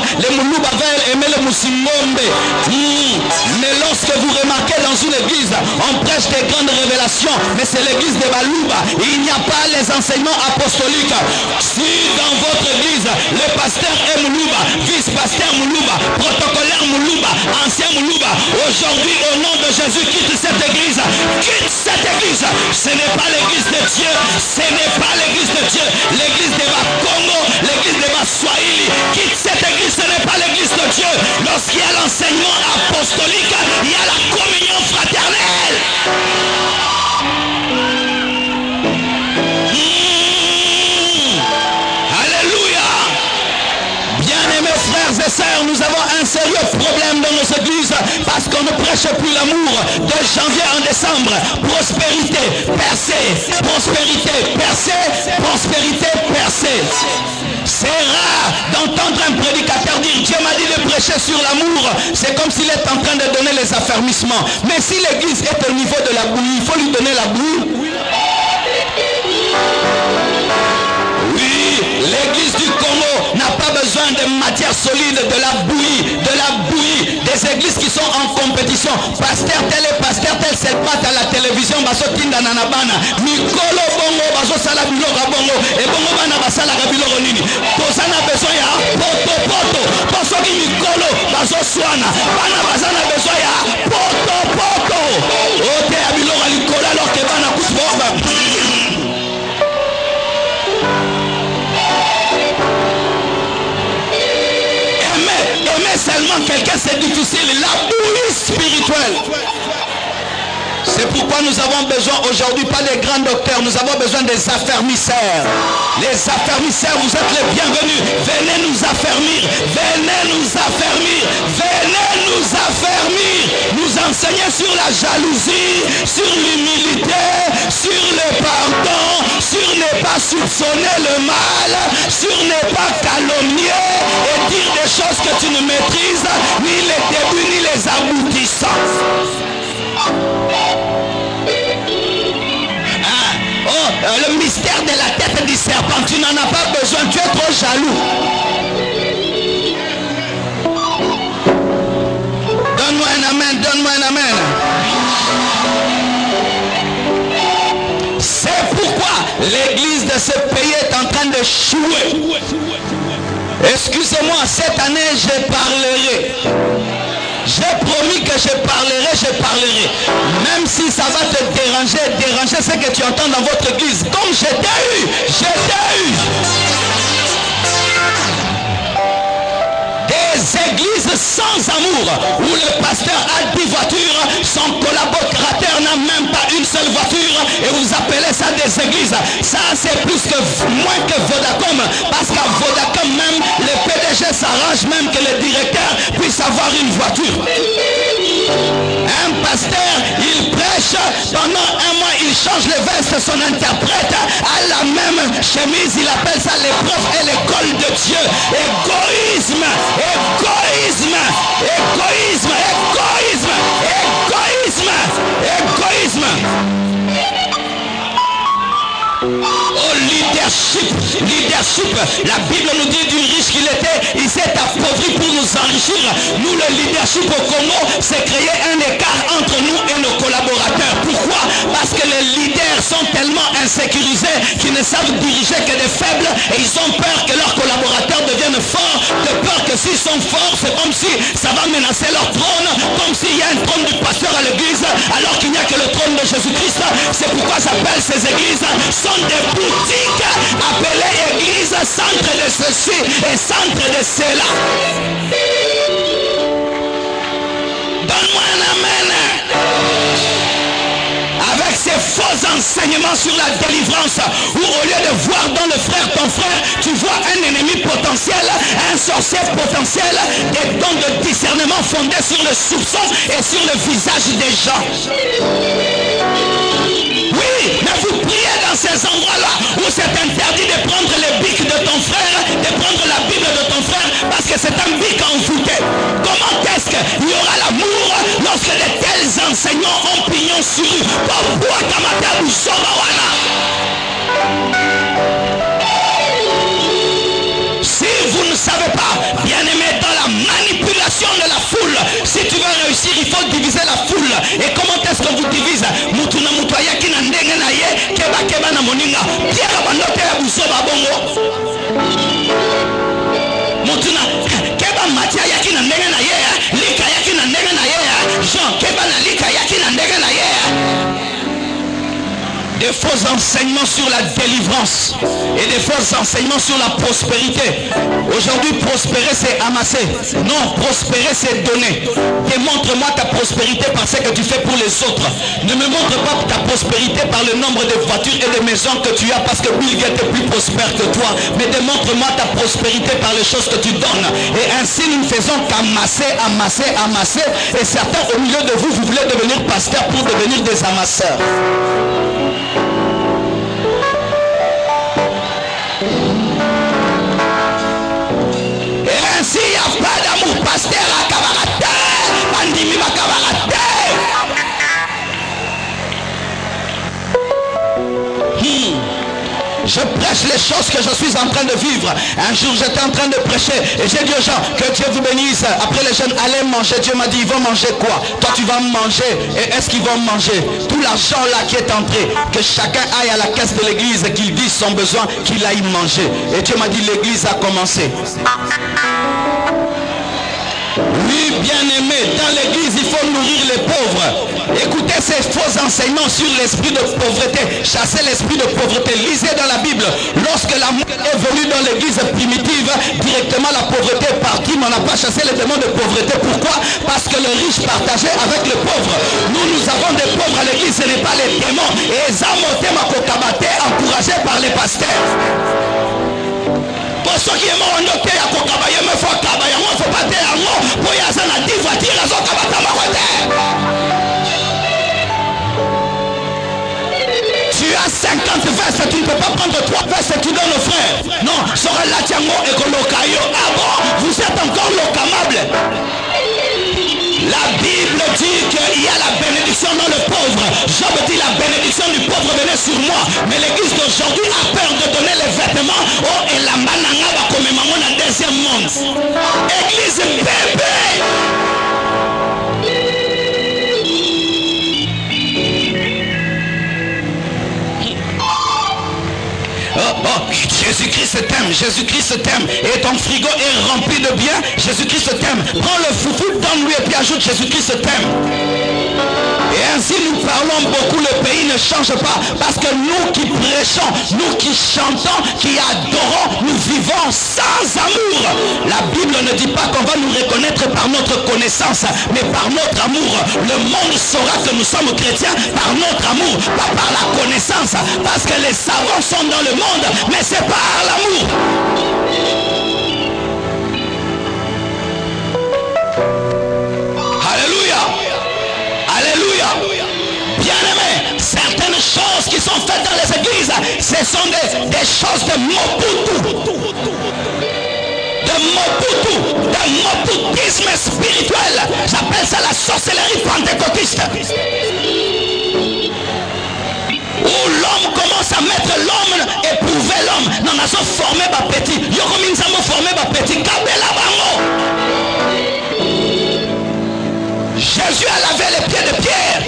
va aimer le Moussingombe. Mais lorsque vous remarquez dans une église, on prêche des grandes révélations, mais c'est l'église de Balouba. Il n'y a pas les enseignements apostoliques. Si dans votre église, le pasteur est Moulouba, vice-pasteur Moulouba, protocolaire Moulouba, ancien Moulouba, aujourd'hui au nom de Jésus, quitte cette église. Quitte cette église. Ce n'est pas l'église de Dieu. Ce n'est pas l'église de Dieu. L'église de Congo, l'église de Swahili, quitte cette église, ce n'est pas l'église de Dieu. Lorsqu'il y a l'enseignement apostolique, il y a la communion fraternelle. Alléluia. Bien-aimés frères et sœurs, nous avons un sérieux problème dans nos églises parce qu'on ne prêche plus l'amour. De janvier en décembre, prospérité, percée, prospérité, percée, prospérité, percée. C'est rare d'entendre un prédicateur dire Dieu m'a dit de prêcher sur l'amour. C'est comme s'il est en train de donner les affermissements. Mais si l'église est au niveau de la bouillie, il faut lui donner la bouillie. Oui, l'église du Congo n'a pas besoin de matière solide, de la bouillie, des églises qui sont en compétition. Pasteur tel et pasteur tel se battent à la télévision, baso tinda nanabana, mikolo bongo, baso sala biloko bongo, et bongo bana basala biloko nini. Tozana besoin ya poto poto, baso ki mikolo, baso swana, bana basana besoin ya poto poto. Ote ya biloko likolo alors que bana kusboba. Seulement quelqu'un, c'est difficile. La bouillie spirituelle. C'est pourquoi nous avons besoin aujourd'hui, pas des grands docteurs, nous avons besoin des affermisseurs. Les affermisseurs, vous êtes les bienvenus. Venez nous affermir, venez nous affermir, venez nous affermir. Nous enseigner sur la jalousie, sur l'humilité, sur le pardon, sur ne pas soupçonner le mal, sur ne pas calomnier et dire des choses que tu ne maîtrises, ni les débuts, ni les aboutissants. Le mystère de la tête du serpent, tu n'en as pas besoin, tu es trop jaloux. Donne-moi un amen, donne-moi un amen. C'est pourquoi l'église de ce pays est en train de chouer. Excusez-moi, cette année je parlerai. J'ai promis que je parlerai. Même si ça va te déranger ce que tu entends dans votre église. Comme je t'ai eu. Des églises sans amour, où le pasteur a 10 voitures, son collaborateur n'a même pas une seule voiture, et vous appelez ça des églises. Ça c'est moins que Vodacom, parce qu'à Vodacom même, le PDG s'arrange même que le directeur puisse avoir une voiture. Un pasteur, il prêche, pendant un mois il change les vestes, son interprète a la même chemise, il appelle ça l'épreuve et l'école de Dieu. Égoïsme, égoïsme, égoïsme, égoïsme, égoïsme, égoïsme. Oh, leadership. La Bible nous dit du riche qu'il était, il s'est appauvri pour nous enrichir. Nous, le leadership au Congo, c'est créer un écart entre nous et nos collaborateurs. Pourquoi? Parce que les leaders sont tellement insécurisés qu'ils ne savent diriger que des faibles et ils ont peur que leurs collaborateurs deviennent forts, de peur que s'ils sont forts, c'est comme si ça va menacer leur trône comme s'il y a un trône du pasteur à l'église alors qu'il n'y a que le trône de Jésus-Christ. C'est pourquoi j'appelle ces églises sont des boutiques appelées églises, centre de ceci et centre de cela. Donne-moi un amen. Avec ces faux enseignements sur la délivrance, où au lieu de voir dans le frère ton frère, tu vois un ennemi potentiel, un sorcier potentiel, des dons de discernement fondés sur le soupçon et sur le visage des gens. Oui, mais vous priez dans ces endroits-là où c'est interdit de prendre les bics de ton frère, de prendre la Bible de ton frère, parce que c'est un bic envoûté. Comment est-ce qu'il y aura l'amour lorsque de tels enseignants ont pignon sur eux? Si vous ne savez pas, bien aimé, dans la manipulation de la foule, si tu veux réussir, il faut diviser la foule. Et comment est-ce qu'on vous divise? Mutuna mutuaya kina ndenge na ye, keba keba na moninga. Pierre bandote ya busoba bongo. Mutuna keba matia ya kina ndenge na ye, lika ya kina ndenge na ye, Jean keba na lika ya kina ndenge na ye. Des faux enseignements sur la délivrance et des faux enseignements sur la prospérité. Aujourd'hui, prospérer, c'est amasser. Non, prospérer, c'est donner. Démontre-moi ta prospérité par ce que tu fais pour les autres. Ne me montre pas ta prospérité par le nombre de voitures et de maisons que tu as parce que Bill Gates est plus prospère que toi. Mais démontre-moi ta prospérité par les choses que tu donnes. Et ainsi, nous ne faisons qu'amasser, amasser, amasser. Et certains, au milieu de vous, vous voulez devenir pasteur pour devenir des amasseurs. S'il n'y a pas d'amour, pasteur à Kabarate, Bandimi à Kabarate. Je prêche les choses que je suis en train de vivre. Un jour j'étais en train de prêcher et j'ai dit aux gens que Dieu vous bénisse. Après les jeunes allaient manger. Dieu m'a dit ils vont manger quoi? Toi tu vas manger. Et est-ce qu'ils vont manger? Tout l'argent là qui est entré, que chacun aille à la caisse de l'église et qu'il dise son besoin, qu'il aille manger. Et Dieu m'a dit l'église a commencé. Oui, bien-aimé, dans l'église, il faut nourrir les pauvres. Écoutez ces faux enseignements sur l'esprit de pauvreté. Chassez l'esprit de pauvreté. Lisez dans la Bible. Lorsque l'amour est venu dans l'église primitive, directement la pauvreté est partie, mais on n'a pas chassé les démons de pauvreté. Pourquoi? Parce que le riche partageait avec le pauvre. Nous avons des pauvres à l'église, ce n'est pas les démons. Et Zamote Makokabate, encouragés par les pasteurs. Pour ceux qui aiment monter à Kokabaye, il faut Kabaye, il ne faut pas dire pour y aller à 10 voitures, à Zokabata Makote. Tu as 50 vestes, tu ne peux pas prendre 3 vestes, tu donnes aux frères. Non, sera la Tiango et Kolokayo. Ah bon, vous êtes encore locamable. La Bible dit qu'il y a la bénédiction dans le pauvre. Job dit la bénédiction du pauvre venait sur moi. Mais l'église d'aujourd'hui a peur de donner les vêtements. Oh, et la mananga va comme maman dans le deuxième monde. Église bébé. Jésus-Christ t'aime, Jésus-Christ t'aime. Et ton frigo est rempli de biens, Jésus-Christ t'aime. Prends le foufou, donne-lui et puis ajoute Jésus-Christ t'aime. Et ainsi nous parlons beaucoup, le pays ne change pas. Parce que nous qui prêchons, nous qui chantons, qui adorons, nous vivons sans amour. La Bible ne dit pas qu'on va nous reconnaître par notre connaissance, mais par notre amour. Le monde saura que nous sommes chrétiens par notre amour, pas par la connaissance. Parce que les savants sont dans le monde, mais c'est par l'amour. Bien-aimés, certaines choses qui sont faites dans les églises, ce sont des choses de Mobutu. De moboutisme spirituel. J'appelle ça la sorcellerie pentecôtiste. Où l'homme commence à mettre l'homme, éprouver l'homme. Non, on a formé ma petit. Yoko Minzamo formé ma petit. Kabela Bango. Jésus a lavé les pieds de Pierre.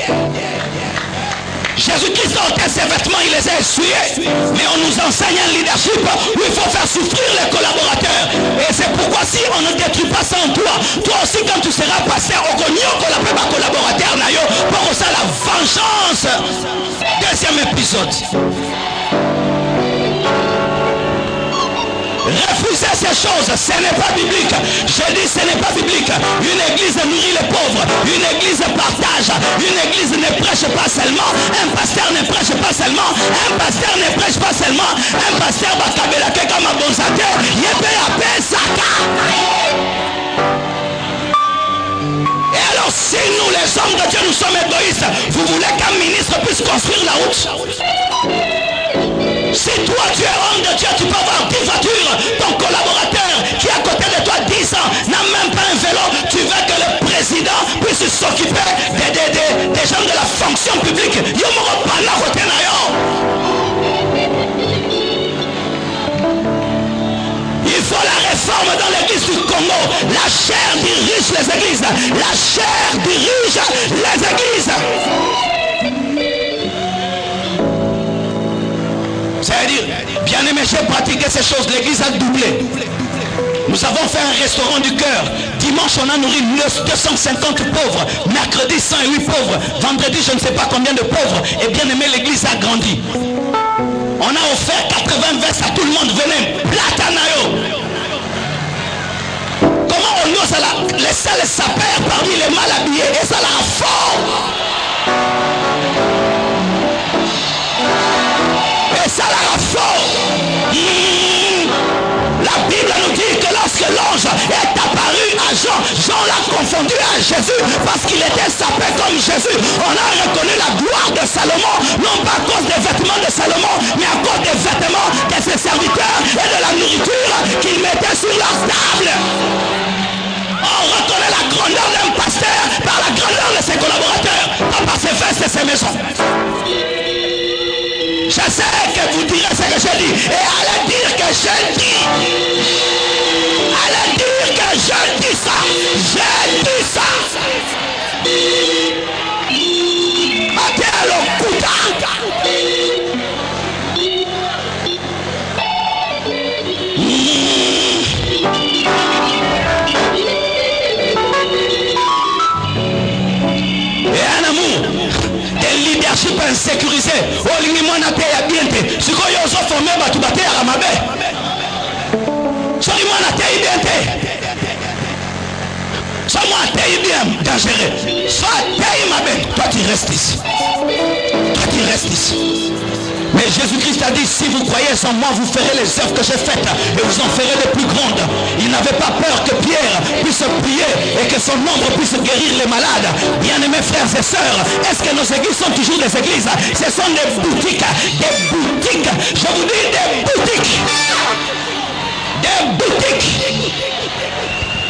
Jésus-Christ a ôté ses vêtements, il les a essuyés. Mais on nous enseigne un leadership où il faut faire souffrir les collaborateurs. Et c'est pourquoi si on ne détruit pas ça en toi. Toi aussi, quand tu seras pasteur, au cognon la pas collaborateur nayo pour ça la vengeance. Deuxième épisode. Refuser ces choses, ce n'est pas biblique. Je dis ce n'est pas biblique. Une église nourrit les pauvres. Une église partage. Une église ne prêche pas seulement. Un pasteur ne prêche pas seulement. Un pasteur ne prêche pas seulement. Un pasteur va kabela comme un bon saté. Yépe apé saka. Et alors si nous les hommes de Dieu nous sommes égoïstes, vous voulez qu'un ministre puisse construire la route? Si toi tu es homme de Dieu, tu peux avoir 10 voitures. Ton collaborateur qui est à côté de toi 10 ans n'a même pas un vélo. Tu veux que le président puisse s'occuper des gens de la fonction publique. Il faut la réforme dans l'église du Congo. La chair dirige les églises. La chair dirige les églises. C'est-à-dire, bien aimé, j'ai pratiqué ces choses. L'église a doublé. Nous avons fait un restaurant du cœur. Dimanche, on a nourri 250 pauvres. Mercredi, 108 pauvres. Vendredi, je ne sais pas combien de pauvres. Et bien aimé, l'église a grandi. On a offert 80 vestes à tout le monde. Venez, Platanayo. Comment on ose laisser les sapeurs parmi les mal habillés? Et ça la fort. Et ça la fort. La Bible nous dit que lorsque l'ange est apparu à Jean, Jean l'a confondu à Jésus parce qu'il était sapé comme Jésus. On a reconnu la gloire de Salomon, non pas à cause des vêtements de Salomon, mais à cause des vêtements de ses serviteurs et de la nourriture qu'il mettait sur leur table. On reconnaît la grandeur d'un pasteur par la grandeur de ses collaborateurs, pas par ses vestes et ses maisons. Je sais que vous direz ce que j'ai dit. Et allez dire que je dis. Allez dire que je dis ça. J'ai dit ça. Mateo Kuta. Et un amour. Leadership insécurisé. Oh, l'immoine a été bien. Ce qu'on y a aussi formé, tu vas te faire à ma baie. Ce l'immoine a été bien. Ce moi a été bien dangereux. Soit t'es ma baie. Toi, tu restes ici. Toi, tu restes ici. Mais Jésus-Christ a dit, si vous croyez en moi, vous ferez les œuvres que j'ai faites et vous en ferez de plus grandes. Il n'avait pas peur que Pierre puisse prier et que son ombre puisse guérir les malades. Bien-aimés frères et sœurs, est-ce que nos églises sont toujours des églises? Ce sont des boutiques. Des boutiques. Je vous dis des boutiques. Des boutiques.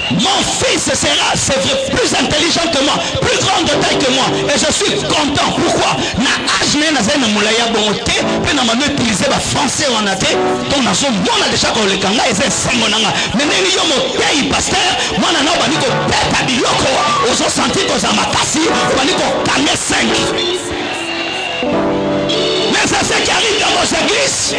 Mon fils sera, c'est vrai, plus intelligent que moi, plus grand de taille que moi. Et je suis content. Pourquoi? Na âge n'a pas moulaya bonté, puis n'a pas utilisé le français en athée. Donc on a déjà qu'on les kanga et c'est singonanga. Mais n'est yo mo pays pasteur, moi n'a pas dit que bête à biloko, aux autres senti que ça m'a cassé, on a dit qu'on kanga 5. Mais c'est ce qui arrive dans vos églises.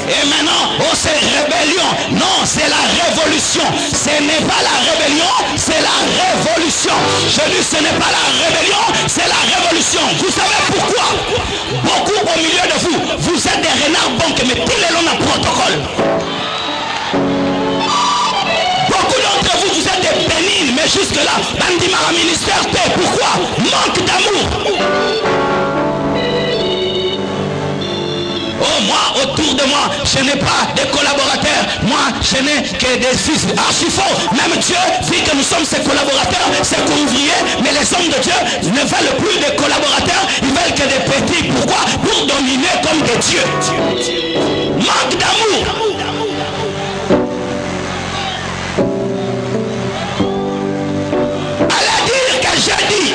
Et maintenant, oh c'est rébellion. Non, c'est la révolution. Ce n'est pas la rébellion, c'est la révolution. Je dis ce n'est pas la rébellion, c'est la révolution. Vous savez pourquoi? Beaucoup au milieu de vous, vous êtes des renards banques, mais tout le long d'un protocole. Beaucoup d'entre vous, vous êtes des bénignes, mais jusque-là, Bandimara ministère, pourquoi? Manque d'amour. Oh, moi, autour de moi, je n'ai pas de collaborateurs. Moi, je n'ai que des fils. Archi faux. Même Dieu dit que nous sommes ses collaborateurs, ses ouvriers. Mais les hommes de Dieu ne veulent plus de collaborateurs. Ils veulent que des petits. Pourquoi? Pour dominer comme des dieux. Manque d'amour. Allez dire que j'ai dit.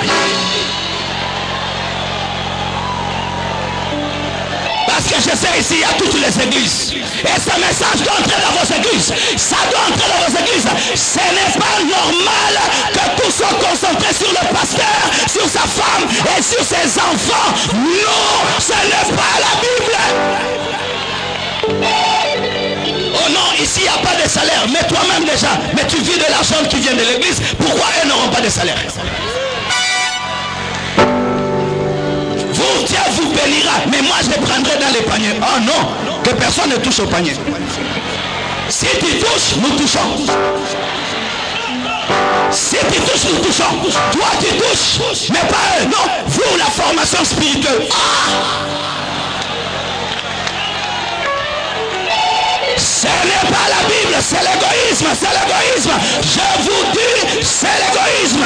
Parce que je sais ici, il y a toutes les églises. Et ce message doit entrer dans vos églises. Ça doit entrer dans vos églises. Ce n'est pas normal que tout soit concentré sur le pasteur, sur sa femme et sur ses enfants. Non, ce n'est pas la Bible. Oh non, ici il n'y a pas de salaire. Mais toi-même déjà, mais tu vis de la l'argent qui vient de l'église, pourquoi elles n'auront pas de salaire? Dieu vous bénira, mais moi je les prendrai dans les paniers. Oh non, que personne ne touche au panier. Si tu touches, nous touchons. Si tu touches, nous touchons. Toi tu touches, mais pas eux. Non, vous la formation spirituelle. Ce n'est pas la Bible, c'est l'égoïsme, c'est l'égoïsme. Je vous dis, c'est l'égoïsme.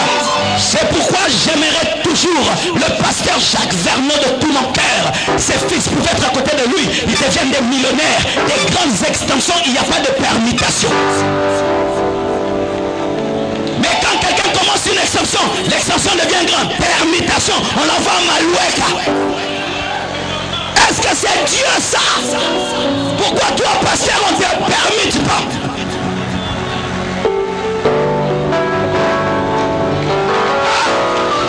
C'est pourquoi j'aimerais toujours le pasteur Jacques Vernon de tout mon cœur. Ses fils pouvaient être à côté de lui, ils deviennent des millionnaires, des grandes extensions, il n'y a pas de permutation. Mais quand quelqu'un commence une extension, l'extension devient grande. Permutation, on l'envoie à Maloueka. Est-ce que c'est Dieu ça? Pourquoi toi, pasteur, on ne te permette pas?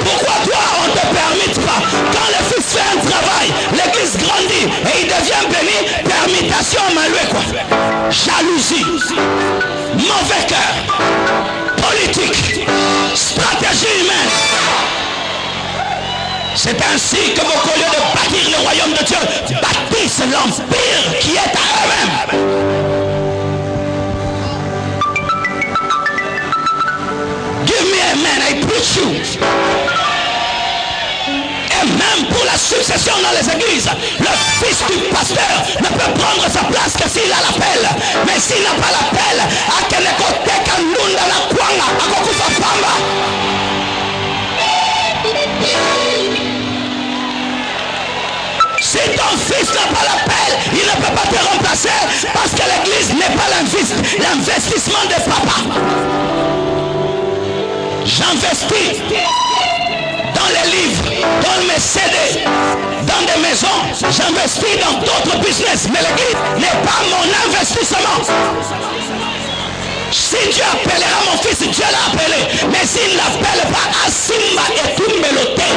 Pourquoi toi, on ne te permette pas? Quand le fils fait un travail, l'église grandit et il devient béni, permutation, maloué quoi? Jalousie, mauvais cœur, politique, stratégie humaine. C'est ainsi que vos collègues de bâtir le royaume de Dieu bâtissent l'empire qui est à eux-mêmes. Give me amen, I preach you. Et même pour la succession dans les églises, le fils du pasteur ne peut prendre sa place que s'il a l'appel. Mais s'il n'a pas l'appel, à quel côté Kanunda la Kwanga, à Kokufa Pamba. Si ton fils n'a pas l'appel, il ne peut pas te remplacer parce que l'église n'est pas l'investissement de papa. J'investis dans les livres, dans mes CD, dans des maisons. J'investis dans d'autres business, mais l'église n'est pas mon investissement. Si Dieu appellera mon fils, Dieu l'a appelé. Mais s'il ne l'appelle pas, Asimba et tout meloté.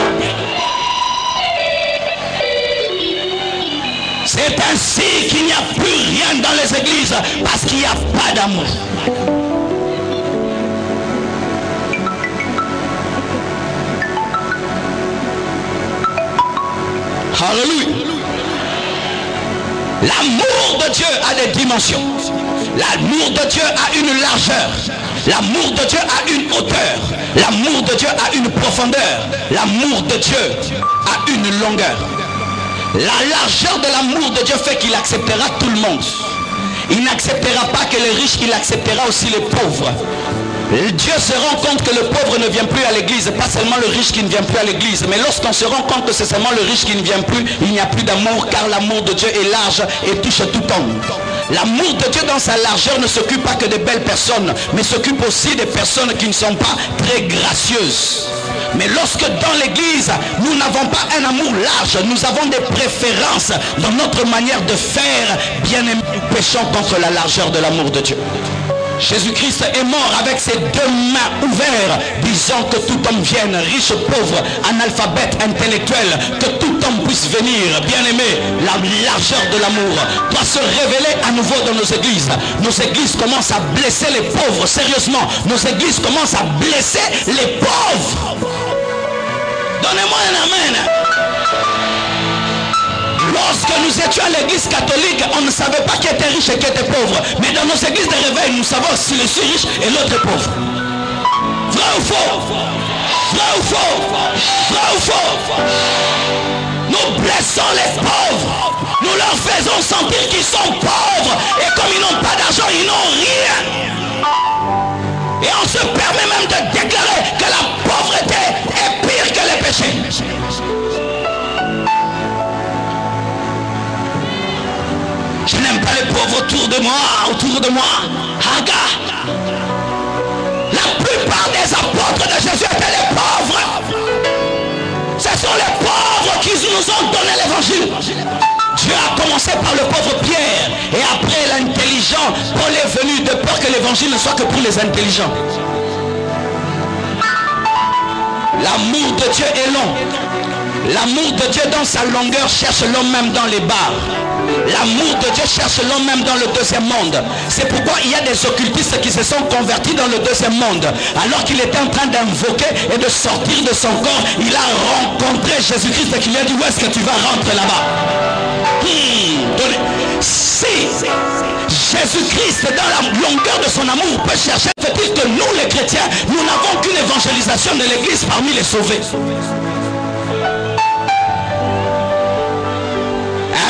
C'est ainsi qu'il n'y a plus rien dans les églises parce qu'il n'y a pas d'amour. Alléluia. L'amour de Dieu a des dimensions. L'amour de Dieu a une largeur. L'amour de Dieu a une hauteur. L'amour de Dieu a une profondeur. L'amour de Dieu a une longueur. La largeur de l'amour de Dieu fait qu'il acceptera tout le monde. Il n'acceptera pas que les riches, il acceptera aussi les pauvres. Dieu se rend compte que le pauvre ne vient plus à l'église, pas seulement le riche qui ne vient plus à l'église, mais lorsqu'on se rend compte que c'est seulement le riche qui ne vient plus, il n'y a plus d'amour, car l'amour de Dieu est large et touche tout homme. L'amour de Dieu dans sa largeur ne s'occupe pas que de belles personnes, mais s'occupe aussi des personnes qui ne sont pas très gracieuses. Mais lorsque dans l'église, nous n'avons pas un amour large, nous avons des préférences dans notre manière de faire, bien aimé, nous péchons contre la largeur de l'amour de Dieu. Jésus-Christ est mort avec ses deux mains ouvertes, disant que tout homme vienne, riche, pauvre, analphabète, intellectuel, que tout homme puisse venir. Bien-aimé, la largeur de l'amour doit se révéler à nouveau dans nos églises. Nos églises commencent à blesser les pauvres, sérieusement. Nos églises commencent à blesser les pauvres. Donnez-moi un amen. Lorsque nous étions à l'église catholique, on ne savait pas qui était riche et qui était pauvre. Mais dans nos églises de réveil, nous savons si le suis riche et l'autre est pauvre. Vrai ou faux? Vrai ou faux? Vrai ou faux? Nous blessons les pauvres. Nous leur faisons sentir qu'ils sont pauvres. Et comme ils n'ont pas d'argent, ils n'ont rien. Et on se permet même de déclarer que la pauvreté est pire que les péchés. Je n'aime pas les pauvres autour de moi. Haga. La plupart des apôtres de Jésus étaient les pauvres. Ce sont les pauvres qui nous ont donné l'évangile. Dieu a commencé par le pauvre Pierre. Et après l'intelligent, Paul est venu de peur que l'évangile ne soit que pour les intelligents. L'amour de Dieu est long. L'amour de Dieu dans sa longueur cherche l'homme même dans les bars. L'amour de Dieu cherche l'homme même dans le deuxième monde. C'est pourquoi il y a des occultistes qui se sont convertis dans le deuxième monde. Alors qu'il était en train d'invoquer et de sortir de son corps, il a rencontré Jésus-Christ et qui lui a dit, où est-ce que tu vas rentrer là-bas? Si Jésus-Christ dans la longueur de son amour peut chercher, fait-il que nous les chrétiens, nous n'avons qu'une évangélisation de l'église parmi les sauvés.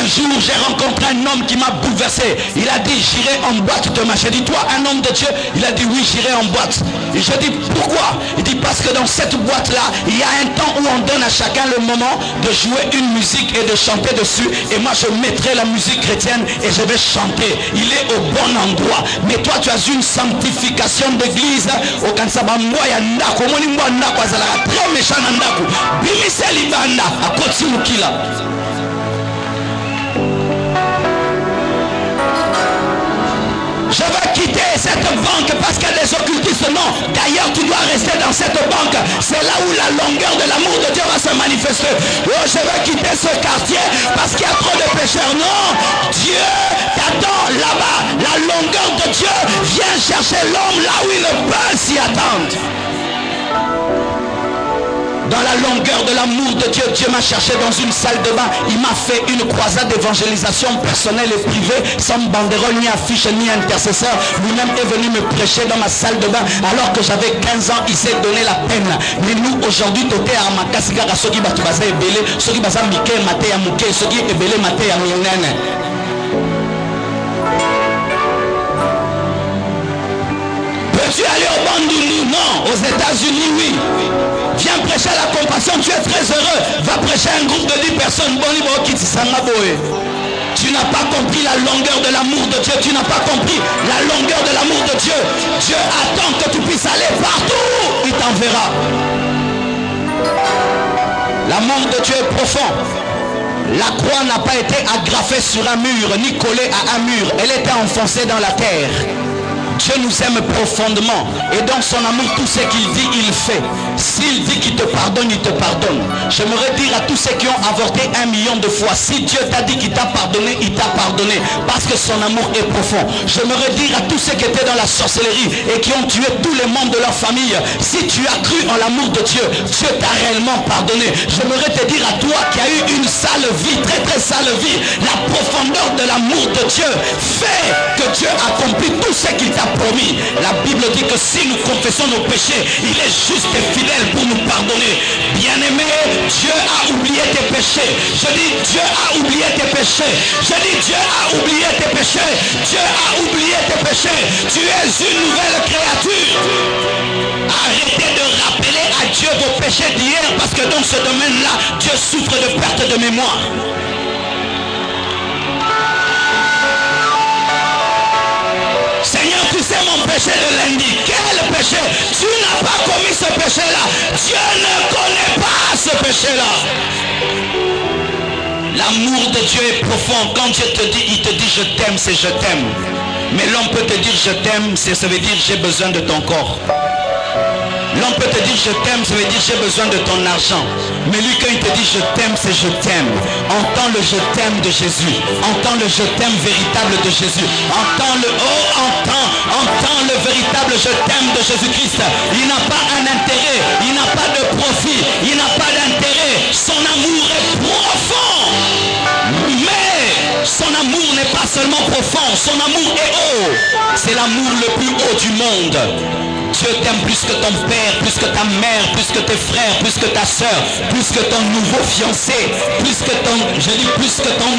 Un jour, j'ai rencontré un homme qui m'a bouleversé. Il a dit, j'irai en boîte demain. J'ai dit, toi, un homme de Dieu? Il a dit, oui, j'irai en boîte. Et je dis, pourquoi? Il dit, parce que dans cette boîte-là, il y a un temps où on donne à chacun le moment de jouer une musique et de chanter dessus. Et moi, je mettrai la musique chrétienne et je vais chanter. Il est au bon endroit. Mais toi, tu as une sanctification d'église. Au Kansaba, moi, il y a Ndako. Moi, il y a Ndako. Très méchant Ndako. Bimisel Ibanda. À Koti Mukila. Je veux quitter cette banque parce qu'il y a des occultistes. Non, d'ailleurs tu dois rester dans cette banque. C'est là où la longueur de l'amour de Dieu va se manifester. Oh, je veux quitter ce quartier parce qu'il y a trop de pécheurs. Non, Dieu t'attend là-bas. La longueur de Dieu vient chercher l'homme là où il ne peut s'y attendre. Dans la longueur de l'amour de Dieu, Dieu m'a cherché dans une salle de bain. Il m'a fait une croisade d'évangélisation personnelle et privée, sans banderole, ni affiche, ni intercesseur. Lui-même est venu me prêcher dans ma salle de bain alors que j'avais 15 ans. Il s'est donné la peine. Mais nous, aujourd'hui, toté à Makasika, ceux qui battent Baza Ebele, ceux qui battent Mike, Maté, Mouké, ceux qui Ebele, Maté, Mionene. Peux-tu aller au Bandundu? Non. Aux États-Unis, oui. Viens prêcher à la compassion, tu es très heureux. Va prêcher à un groupe de 10 personnes. Tu n'as pas compris la longueur de l'amour de Dieu. Tu n'as pas compris la longueur de l'amour de Dieu. Dieu attend que tu puisses aller partout. Il t'enverra. L'amour de Dieu est profond. La croix n'a pas été agrafée sur un mur, ni collée à un mur. Elle était enfoncée dans la terre. Dieu nous aime profondément et dans son amour tout ce qu'il dit il fait. S'il dit qu'il te pardonne, il te pardonne. J'aimerais dire à tous ceux qui ont avorté 1 million de fois, si Dieu t'a dit qu'il t'a pardonné, il t'a pardonné parce que son amour est profond. J'aimerais dire à tous ceux qui étaient dans la sorcellerie et qui ont tué tous les membres de leur famille, si tu as cru en l'amour de Dieu, Dieu t'a réellement pardonné. J'aimerais te dire à toi qui as eu une sale vie, très très sale vie, la profondeur de l'amour de Dieu fait que Dieu accomplit tout ce qu'il t'a promis. La Bible dit que si nous confessons nos péchés, il est juste et fidèle pour nous pardonner. Bien-aimé, Dieu a oublié tes péchés. Je dis Dieu a oublié tes péchés. Je dis Dieu a oublié tes péchés. Dieu a oublié tes péchés. Tu es une nouvelle créature. Arrêtez de rappeler à Dieu vos péchés d'hier parce que dans ce domaine-là, Dieu souffre de perte de mémoire. Seigneur, tu sais mon péché de lundi. Quel péché? Tu n'as pas commis ce péché-là. Dieu ne connaît pas ce péché-là. L'amour de Dieu est profond. Quand Dieu te dit, il te dit je t'aime, c'est je t'aime. Mais l'homme peut te dire je t'aime, ça veut dire j'ai besoin de ton corps. L'homme peut te dire je t'aime, ça veut dire j'ai besoin de ton argent. Mais lui quand il te dit je t'aime, c'est je t'aime. Entends le je t'aime de Jésus. Entends le je t'aime véritable de Jésus. Entends le entends le véritable je t'aime de Jésus-Christ. Il n'a pas un intérêt, il n'a pas de profit, il n'a pas d'intérêt. Son amour est profond. Mais son amour n'est pas seulement profond, son amour est haut. C'est l'amour le plus haut du monde. Dieu t'aime plus que ton père, plus que ta mère, plus que tes frères, plus que ta soeur, plus que ton nouveau fiancé, plus que ton, je dis plus que ton,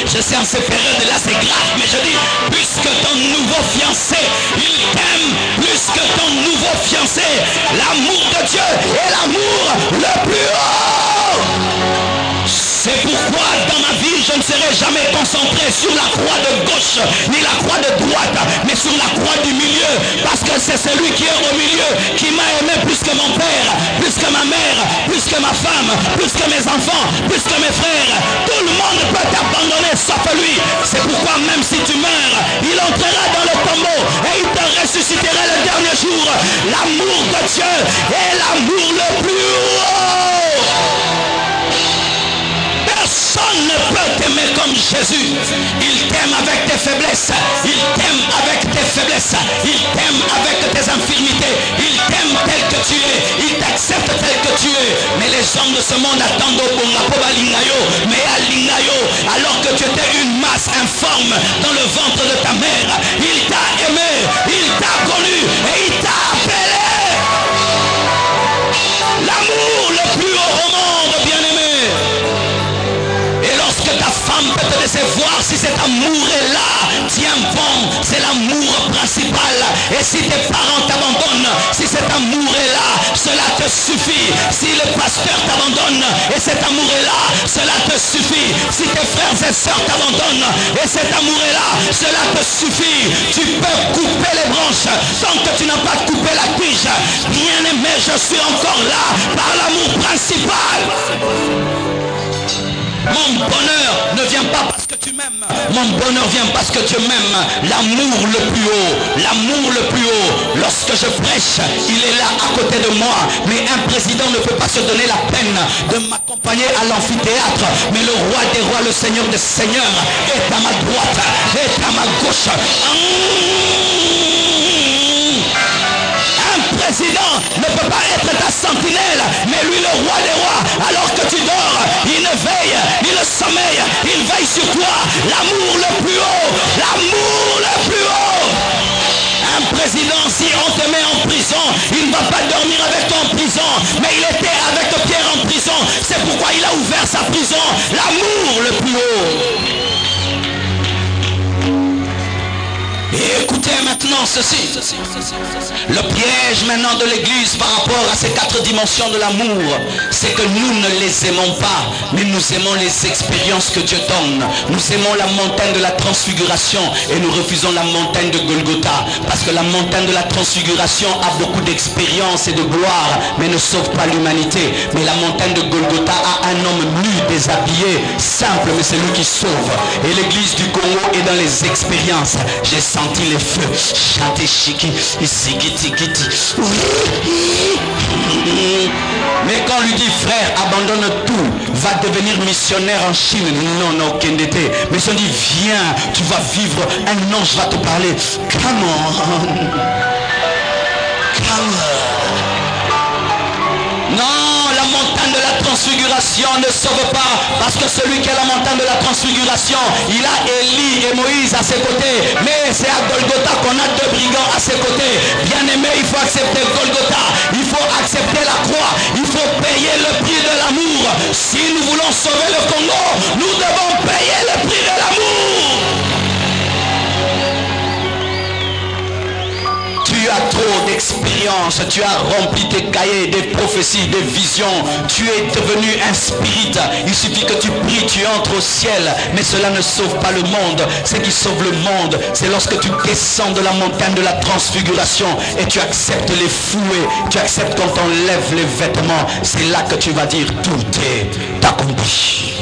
je sais en ces périodes là c'est grave, mais je dis plus que ton nouveau fiancé, il t'aime plus que ton nouveau fiancé. L'amour de Dieu est l'amour le plus haut. C'est pourquoi dans ma vie, je ne serai jamais concentré sur la croix de gauche, ni la croix de droite, mais sur la croix du milieu. Parce que c'est celui qui est au milieu, qui m'a aimé plus que mon père, plus que ma mère, plus que ma femme, plus que mes enfants, plus que mes frères. Tout le monde peut t'abandonner sauf lui. C'est pourquoi même si tu meurs, il entrera dans le tombeau et il te ressuscitera le dernier jour. L'amour de Dieu est l'amour le plus haut. Jésus. Il t'aime avec tes faiblesses. Il t'aime avec tes faiblesses. Il t'aime avec tes infirmités. Il t'aime tel que tu es. Il t'accepte tel que tu es. Mais les hommes de ce monde attendent au bon mais à l'inayo, alors que tu étais une masse informe dans le ventre de ta mère, il t'a aimé, il t'a connu et il t'a appelé. L'amour le plus haut au monde, bien-aimé. Et lorsque ta femme peut te laisser voir si cet amour est là, tiens bon, c'est l'amour principal. Et si tes parents t'abandonnent, si cet amour est là, cela te suffit. Si le pasteur t'abandonne et cet amour est là, cela te suffit. Si tes frères et sœurs t'abandonnent et cet amour est là, cela te suffit. Tu peux couper les branches tant que tu n'as pas coupé la tige. Bien-aimé, je suis encore là par l'amour principal. Mon bonheur ne vient pas parce que tu m'aimes. Mon bonheur vient parce que tu m'aimes. L'amour le plus haut. L'amour le plus haut. Lorsque je prêche, il est là à côté de moi. Mais un président ne peut pas se donner la peine de m'accompagner à l'amphithéâtre. Mais le roi des rois, le seigneur des seigneurs est à ma droite, est à ma gauche. Un président ne peut pas être ta sentinelle, mais lui le roi des rois, alors que tu dors, il ne veille, il sommeille, il veille sur toi. L'amour le plus haut, l'amour le plus haut. Un président, si on te met en prison, il ne va pas dormir avec toi en prison, mais il était avec Pierre en prison. C'est pourquoi il a ouvert sa prison. L'amour le plus haut. Et écoutez maintenant ceci. Le piège maintenant de l'église par rapport à ces 4 dimensions de l'amour, c'est que nous ne les aimons pas, mais nous aimons les expériences que Dieu donne. Nous aimons la montagne de la transfiguration et nous refusons la montagne de Golgotha. Parce que la montagne de la transfiguration a beaucoup d'expérience et de gloire, mais ne sauve pas l'humanité. Mais la montagne de Golgotha a un homme nu, déshabillé, simple, mais c'est lui qui sauve. Et l'église du Congo est dans les expériences. J'ai senti les feux chanter chiki, isigiti. Mais quand on lui dit frère, abandonne tout, va devenir missionnaire en Chine. Non, Kendete. Mais si on dit viens, tu vas vivre, un ange va te parler. Come on. Non, la montagne de la transfiguration ne sauve pas, parce que celui qui a la montagne de la transfiguration, il a Élie et Moïse à ses côtés, mais c'est à Golgotha qu'on a 2 brigands à ses côtés. Bien aimé, il faut accepter Golgotha, il faut accepter la croix, il faut payer le prix de l'amour. Si nous voulons sauver le Congo, nous devons payer le prix de l'amour. Tu as trop d'expérience, tu as rempli tes cahiers, des prophéties, des visions, tu es devenu un spirit. Il suffit que tu pries, tu entres au ciel, mais cela ne sauve pas le monde. Ce qui sauve le monde, c'est lorsque tu descends de la montagne de la transfiguration et tu acceptes les fouets, tu acceptes quand on lève les vêtements. C'est là que tu vas dire tout est accompli.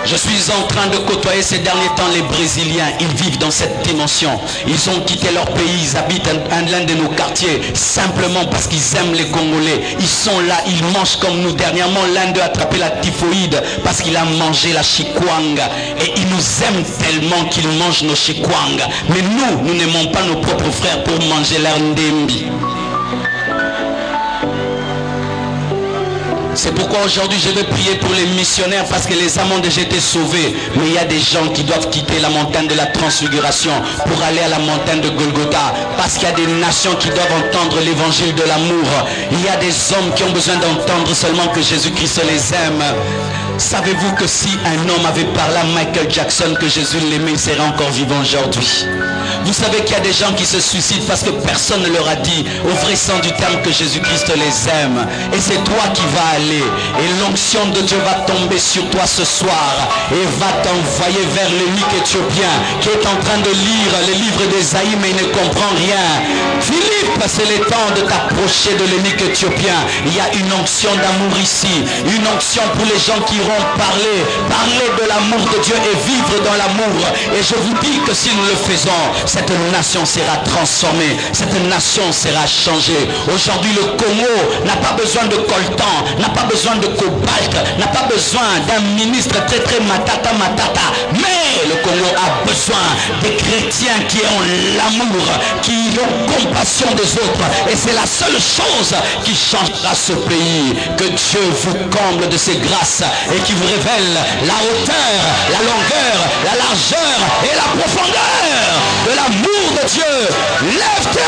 Je suis en train de côtoyer ces derniers temps les Brésiliens. Ils vivent dans cette dimension. Ils ont quitté leur pays, ils habitent l'un de nos quartiers simplement parce qu'ils aiment les Congolais. Ils sont là, ils mangent comme nous. Dernièrement, l'un d'eux a attrapé la typhoïde parce qu'il a mangé la chikwanga. Et ils nous aiment tellement qu'ils mangent nos chikwanga. Mais nous n'aimons pas nos propres frères pour manger leur ndembi. C'est pourquoi aujourd'hui je vais prier pour les missionnaires, parce que les âmes ont déjà été sauvées. Mais il y a des gens qui doivent quitter la montagne de la transfiguration pour aller à la montagne de Golgotha. Parce qu'il y a des nations qui doivent entendre l'évangile de l'amour. Il y a des hommes qui ont besoin d'entendre seulement que Jésus-Christ les aime. Savez-vous que si un homme avait parlé à Michael Jackson que Jésus l'aimait, il serait encore vivant aujourd'hui? Vous savez qu'il y a des gens qui se suicident parce que personne ne leur a dit au vrai sens du terme que Jésus-Christ les aime. Et c'est toi qui vas aller. Et l'onction de Dieu va tomber sur toi ce soir et va t'envoyer vers l'eunuque éthiopien qui est en train de lire les livres d'Ésaïe mais il ne comprend rien. Philippe, c'est le temps de t'approcher de l'eunuque éthiopien. Il y a une onction d'amour ici. Une onction pour les gens qui iront parler de l'amour de Dieu et vivre dans l'amour. Et je vous dis que si nous le faisons, cette nation sera transformée, cette nation sera changée. Aujourd'hui, le Congo n'a pas besoin de coltan, n'a pas pas besoin de cobalt, n'a pas besoin d'un ministre très matata. Mais le Congo a besoin des chrétiens qui ont l'amour, qui ont compassion des autres. Et c'est la seule chose qui changera ce pays. Que Dieu vous comble de ses grâces et qui vous révèle la hauteur, la longueur, la largeur et la profondeur de l'amour de Dieu. Lève tes mains.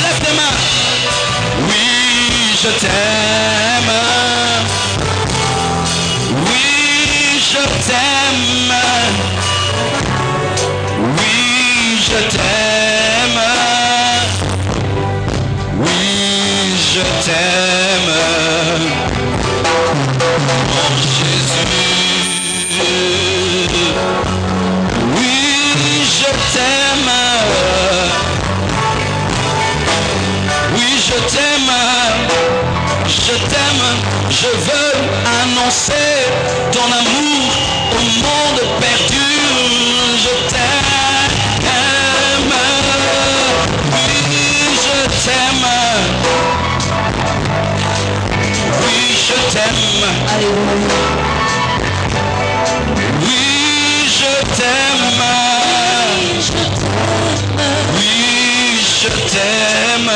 Lève tes mains. Oui, je t'aime. Oui, je t'aime. Oui, je t'aime. Oui, je t'aime. Oh Jésus. Oui, je t'aime. Oui, je t'aime. Je t'aime. Je veux annoncer ton amour au monde perdu. Je t'aime. Oui, je t'aime. Oui, je t'aime. Oui, je t'aime. Oui, je t'aime.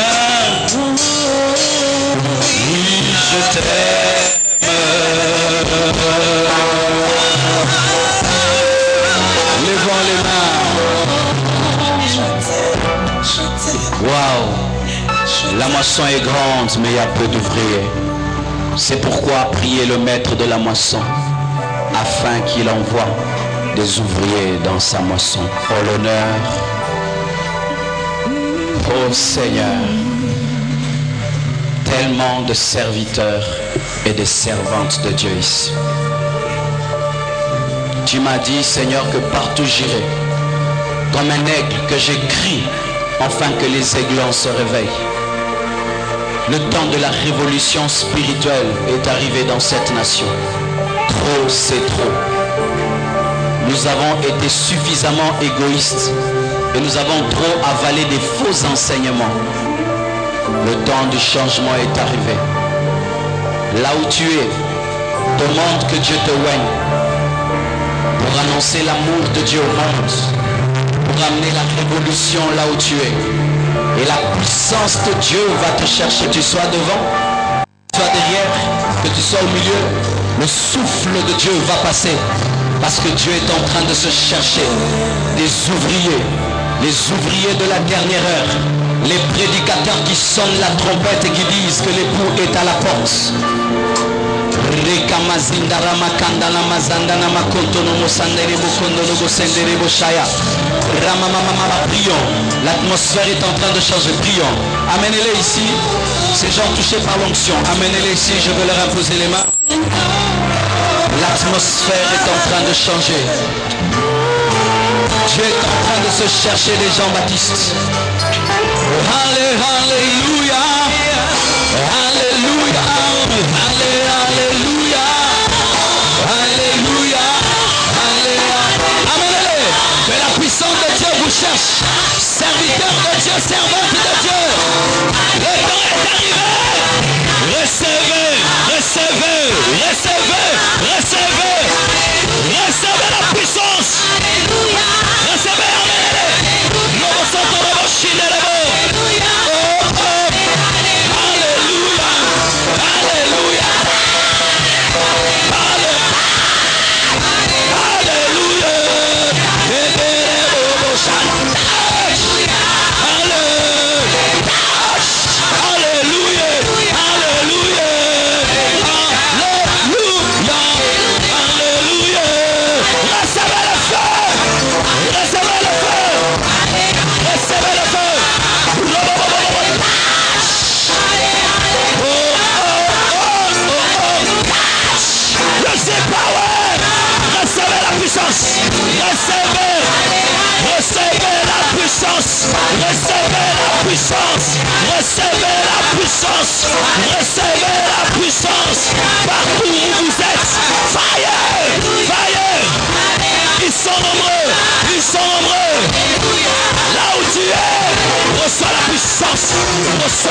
Oui, je t'aime. Levons les mains. Waouh. La moisson est grande, mais il y a peu d'ouvriers. C'est pourquoi priez le maître de la moisson, afin qu'il envoie des ouvriers dans sa moisson. Oh l'honneur, oh Seigneur, tellement de serviteurs et de servantes de Dieu ici. Tu m'as dit, Seigneur, que partout j'irai, comme un aigle, que j'écris, afin que les aiglons se réveillent. Le temps de la révolution spirituelle est arrivé dans cette nation. Trop, c'est trop. Nous avons été suffisamment égoïstes et nous avons trop avalé des faux enseignements. Le temps du changement est arrivé. Là où tu es, demande que Dieu te oigne pour annoncer l'amour de Dieu au monde, pour amener la révolution là où tu es. Et la puissance de Dieu va te chercher. Que tu sois devant, que tu sois derrière, que tu sois au milieu. Le souffle de Dieu va passer. Parce que Dieu est en train de se chercher des ouvriers. Les ouvriers de la dernière heure. Les prédicateurs qui sonnent la trompette et qui disent que l'époux est à la porte. Prions. L'atmosphère est en train de changer. Prions. Amenez-les ici. Ces gens touchés par l'onction. Amenez-les ici. Je veux leur imposer les mains. L'atmosphère est en train de changer. Dieu est en train de se chercher les Jean-Baptiste. Alléluia. Alléluia. Alléluia. Alléluia. Alléluia. Amenez-les. Que la puissance de Dieu vous cherche. Serviteur de Dieu, servante de Dieu. Le temps est arrivé. Recevez, recevez, recevez, recevez. Recevez la puissance. Recevez, amenez-les. Nous sommes dans le chine de vous. Oh,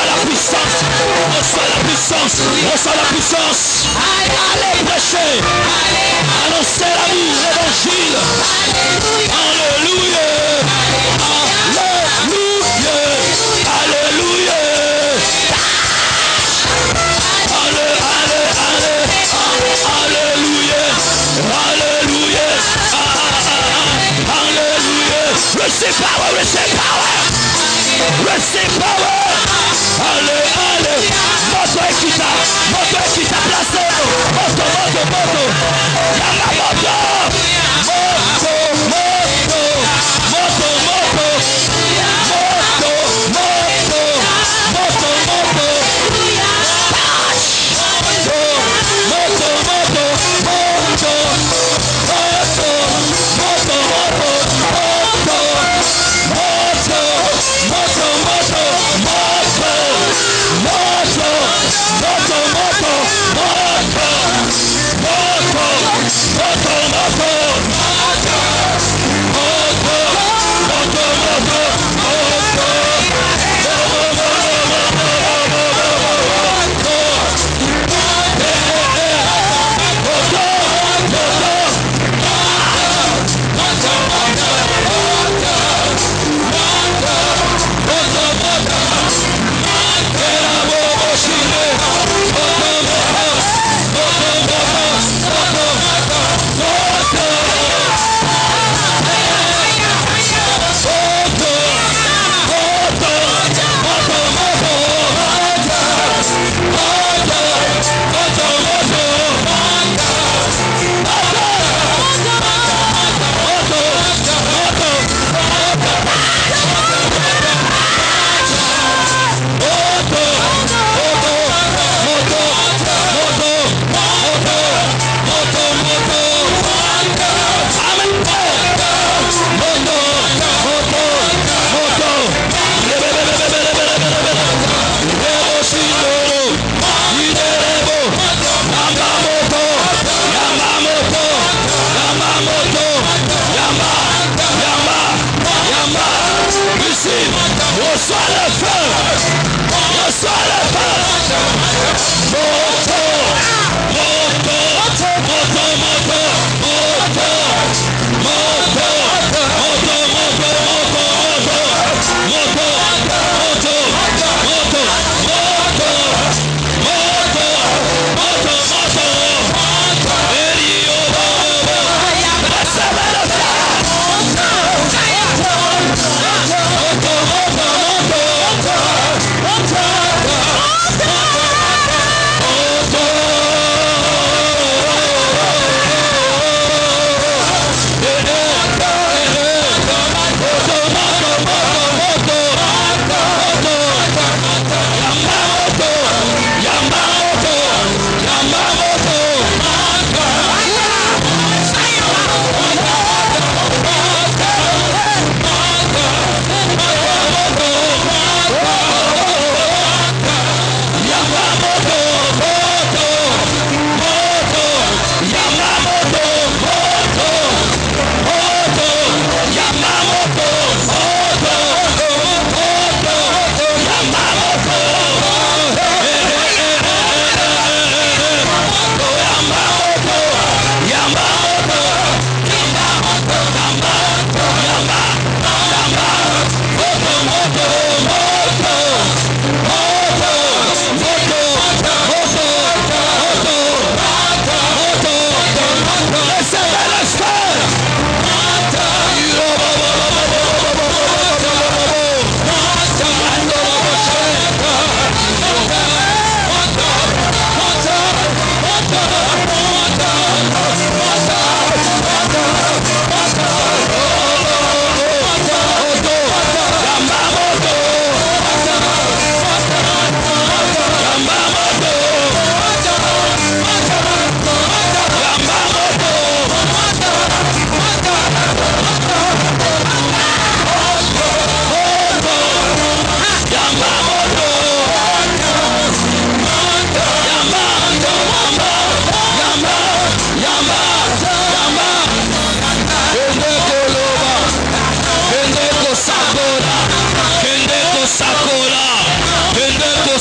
reçois la puissance. Reçois la puissance. Reçois la puissance. Allez prêcher. Annoncer l'amour, l'évangile. Alléluia. Alléluia. Alléluia. Alléluia. Alléluia. Alléluia. Receive power, receive power. Receive power. Allez, allez. Moto Ekita placé. Moto. Yama moto. Moto.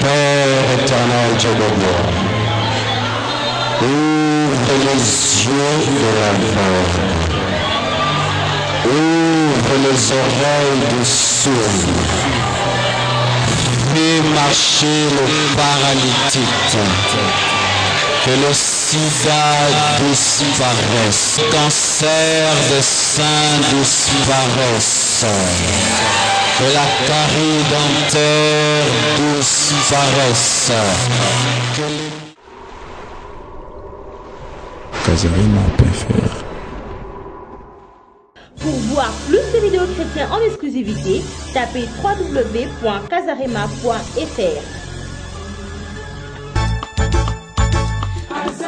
Père éternel, Dieu de gloire, ouvre les yeux de l'aveugle, ouvre les oreilles des sourds, fais marcher le paralytique, que le sida disparaisse, le cancer des seins disparaisse, que la carie dentaire disparaisse, que Casarema.fr. Pour voir plus de vidéos chrétiennes en exclusivité, tapez www.casarema.fr.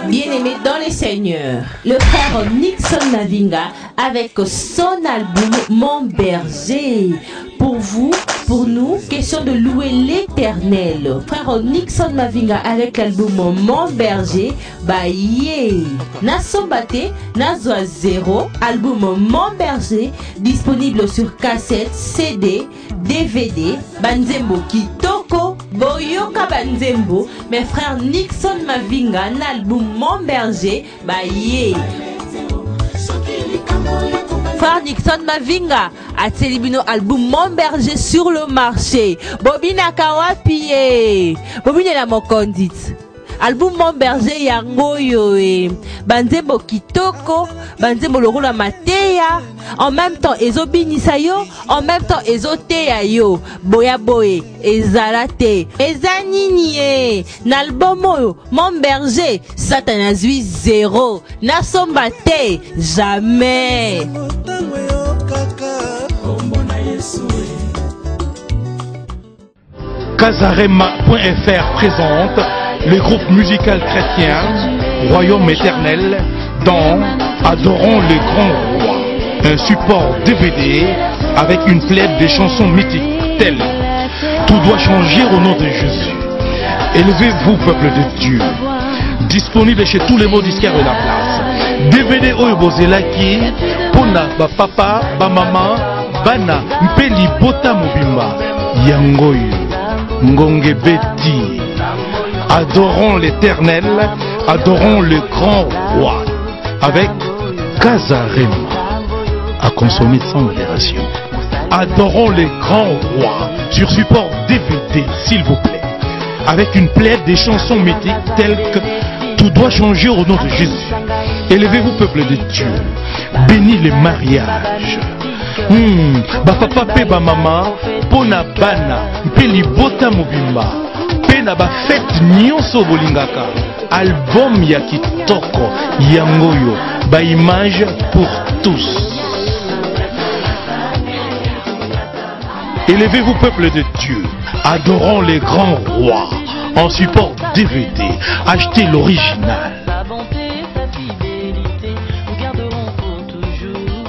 Bien-aimé dans les seigneurs, le frère Nixon Mavinga avec son album Mon Berger. Pour vous, pour nous, question de louer l'éternel. Frère Nixon Mavinga avec l'album Mon Berger, Baye. Nasombate, Nazwa 0, album Mon Berger, disponible sur cassette, CD, DVD, Banzembo Kitoko, Boyoka Banzembo, mes frères Nixon Mavinga, l'album Mon Berger, Baye. Frère Nixon Mavinga a célébré album Mon Berger sur le marché. Bobina Kawapi, Bobina la mokondit. Album Mon Berger yango yoe. Banzembo Kitoko, Banzembo le rôle Mateya. En même temps, ezobinisa yo, en même temps, ezoteya yo. Boya boye, ezalate, ezaniniye. N'album yo, Mon Berger, Satanazui 0. Nasombate, jamais. Casarema.fr présente le groupe musical chrétien Royaume éternel dans Adorons le grand roi, un support DVD avec une plèbe de chansons mythiques telles Tout doit changer au nom de Jésus, Élevez-vous peuple de Dieu, disponible chez tous les mots disquaires de la place. DVD oyo bozelaki pona ba papa ba mama bana mpeli bota mobimba yangoyo ngonge beti. Adorons l'éternel, adorons le grand roi avec Casarema à consommer sans modération. Adorons le grand roi sur support DVD s'il vous plaît, avec une plèbe des chansons mythiques telles que Tout doit changer au nom de Jésus, Élevez-vous peuple de Dieu, Bénis les mariages, ba papa pe ba mama pona bana mpeli bota mobimba pe na ba fête nyonso bolingaka. Album ya kitoko yangoyo ba image pour tous. Élevez-vous peuple de Dieu, adorons les grands rois en support DVD. Achetez l'original. Sa bonté, sa fidélité, nous garderons pour toujours.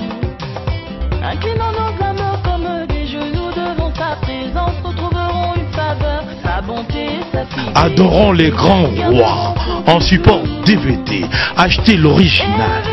Inclinons nos âmes comme des genoux devant sa présence, retrouverons une faveur. Sa bonté, sa fidélité. Adorons les grands rois en support DVD. Achetez l'original.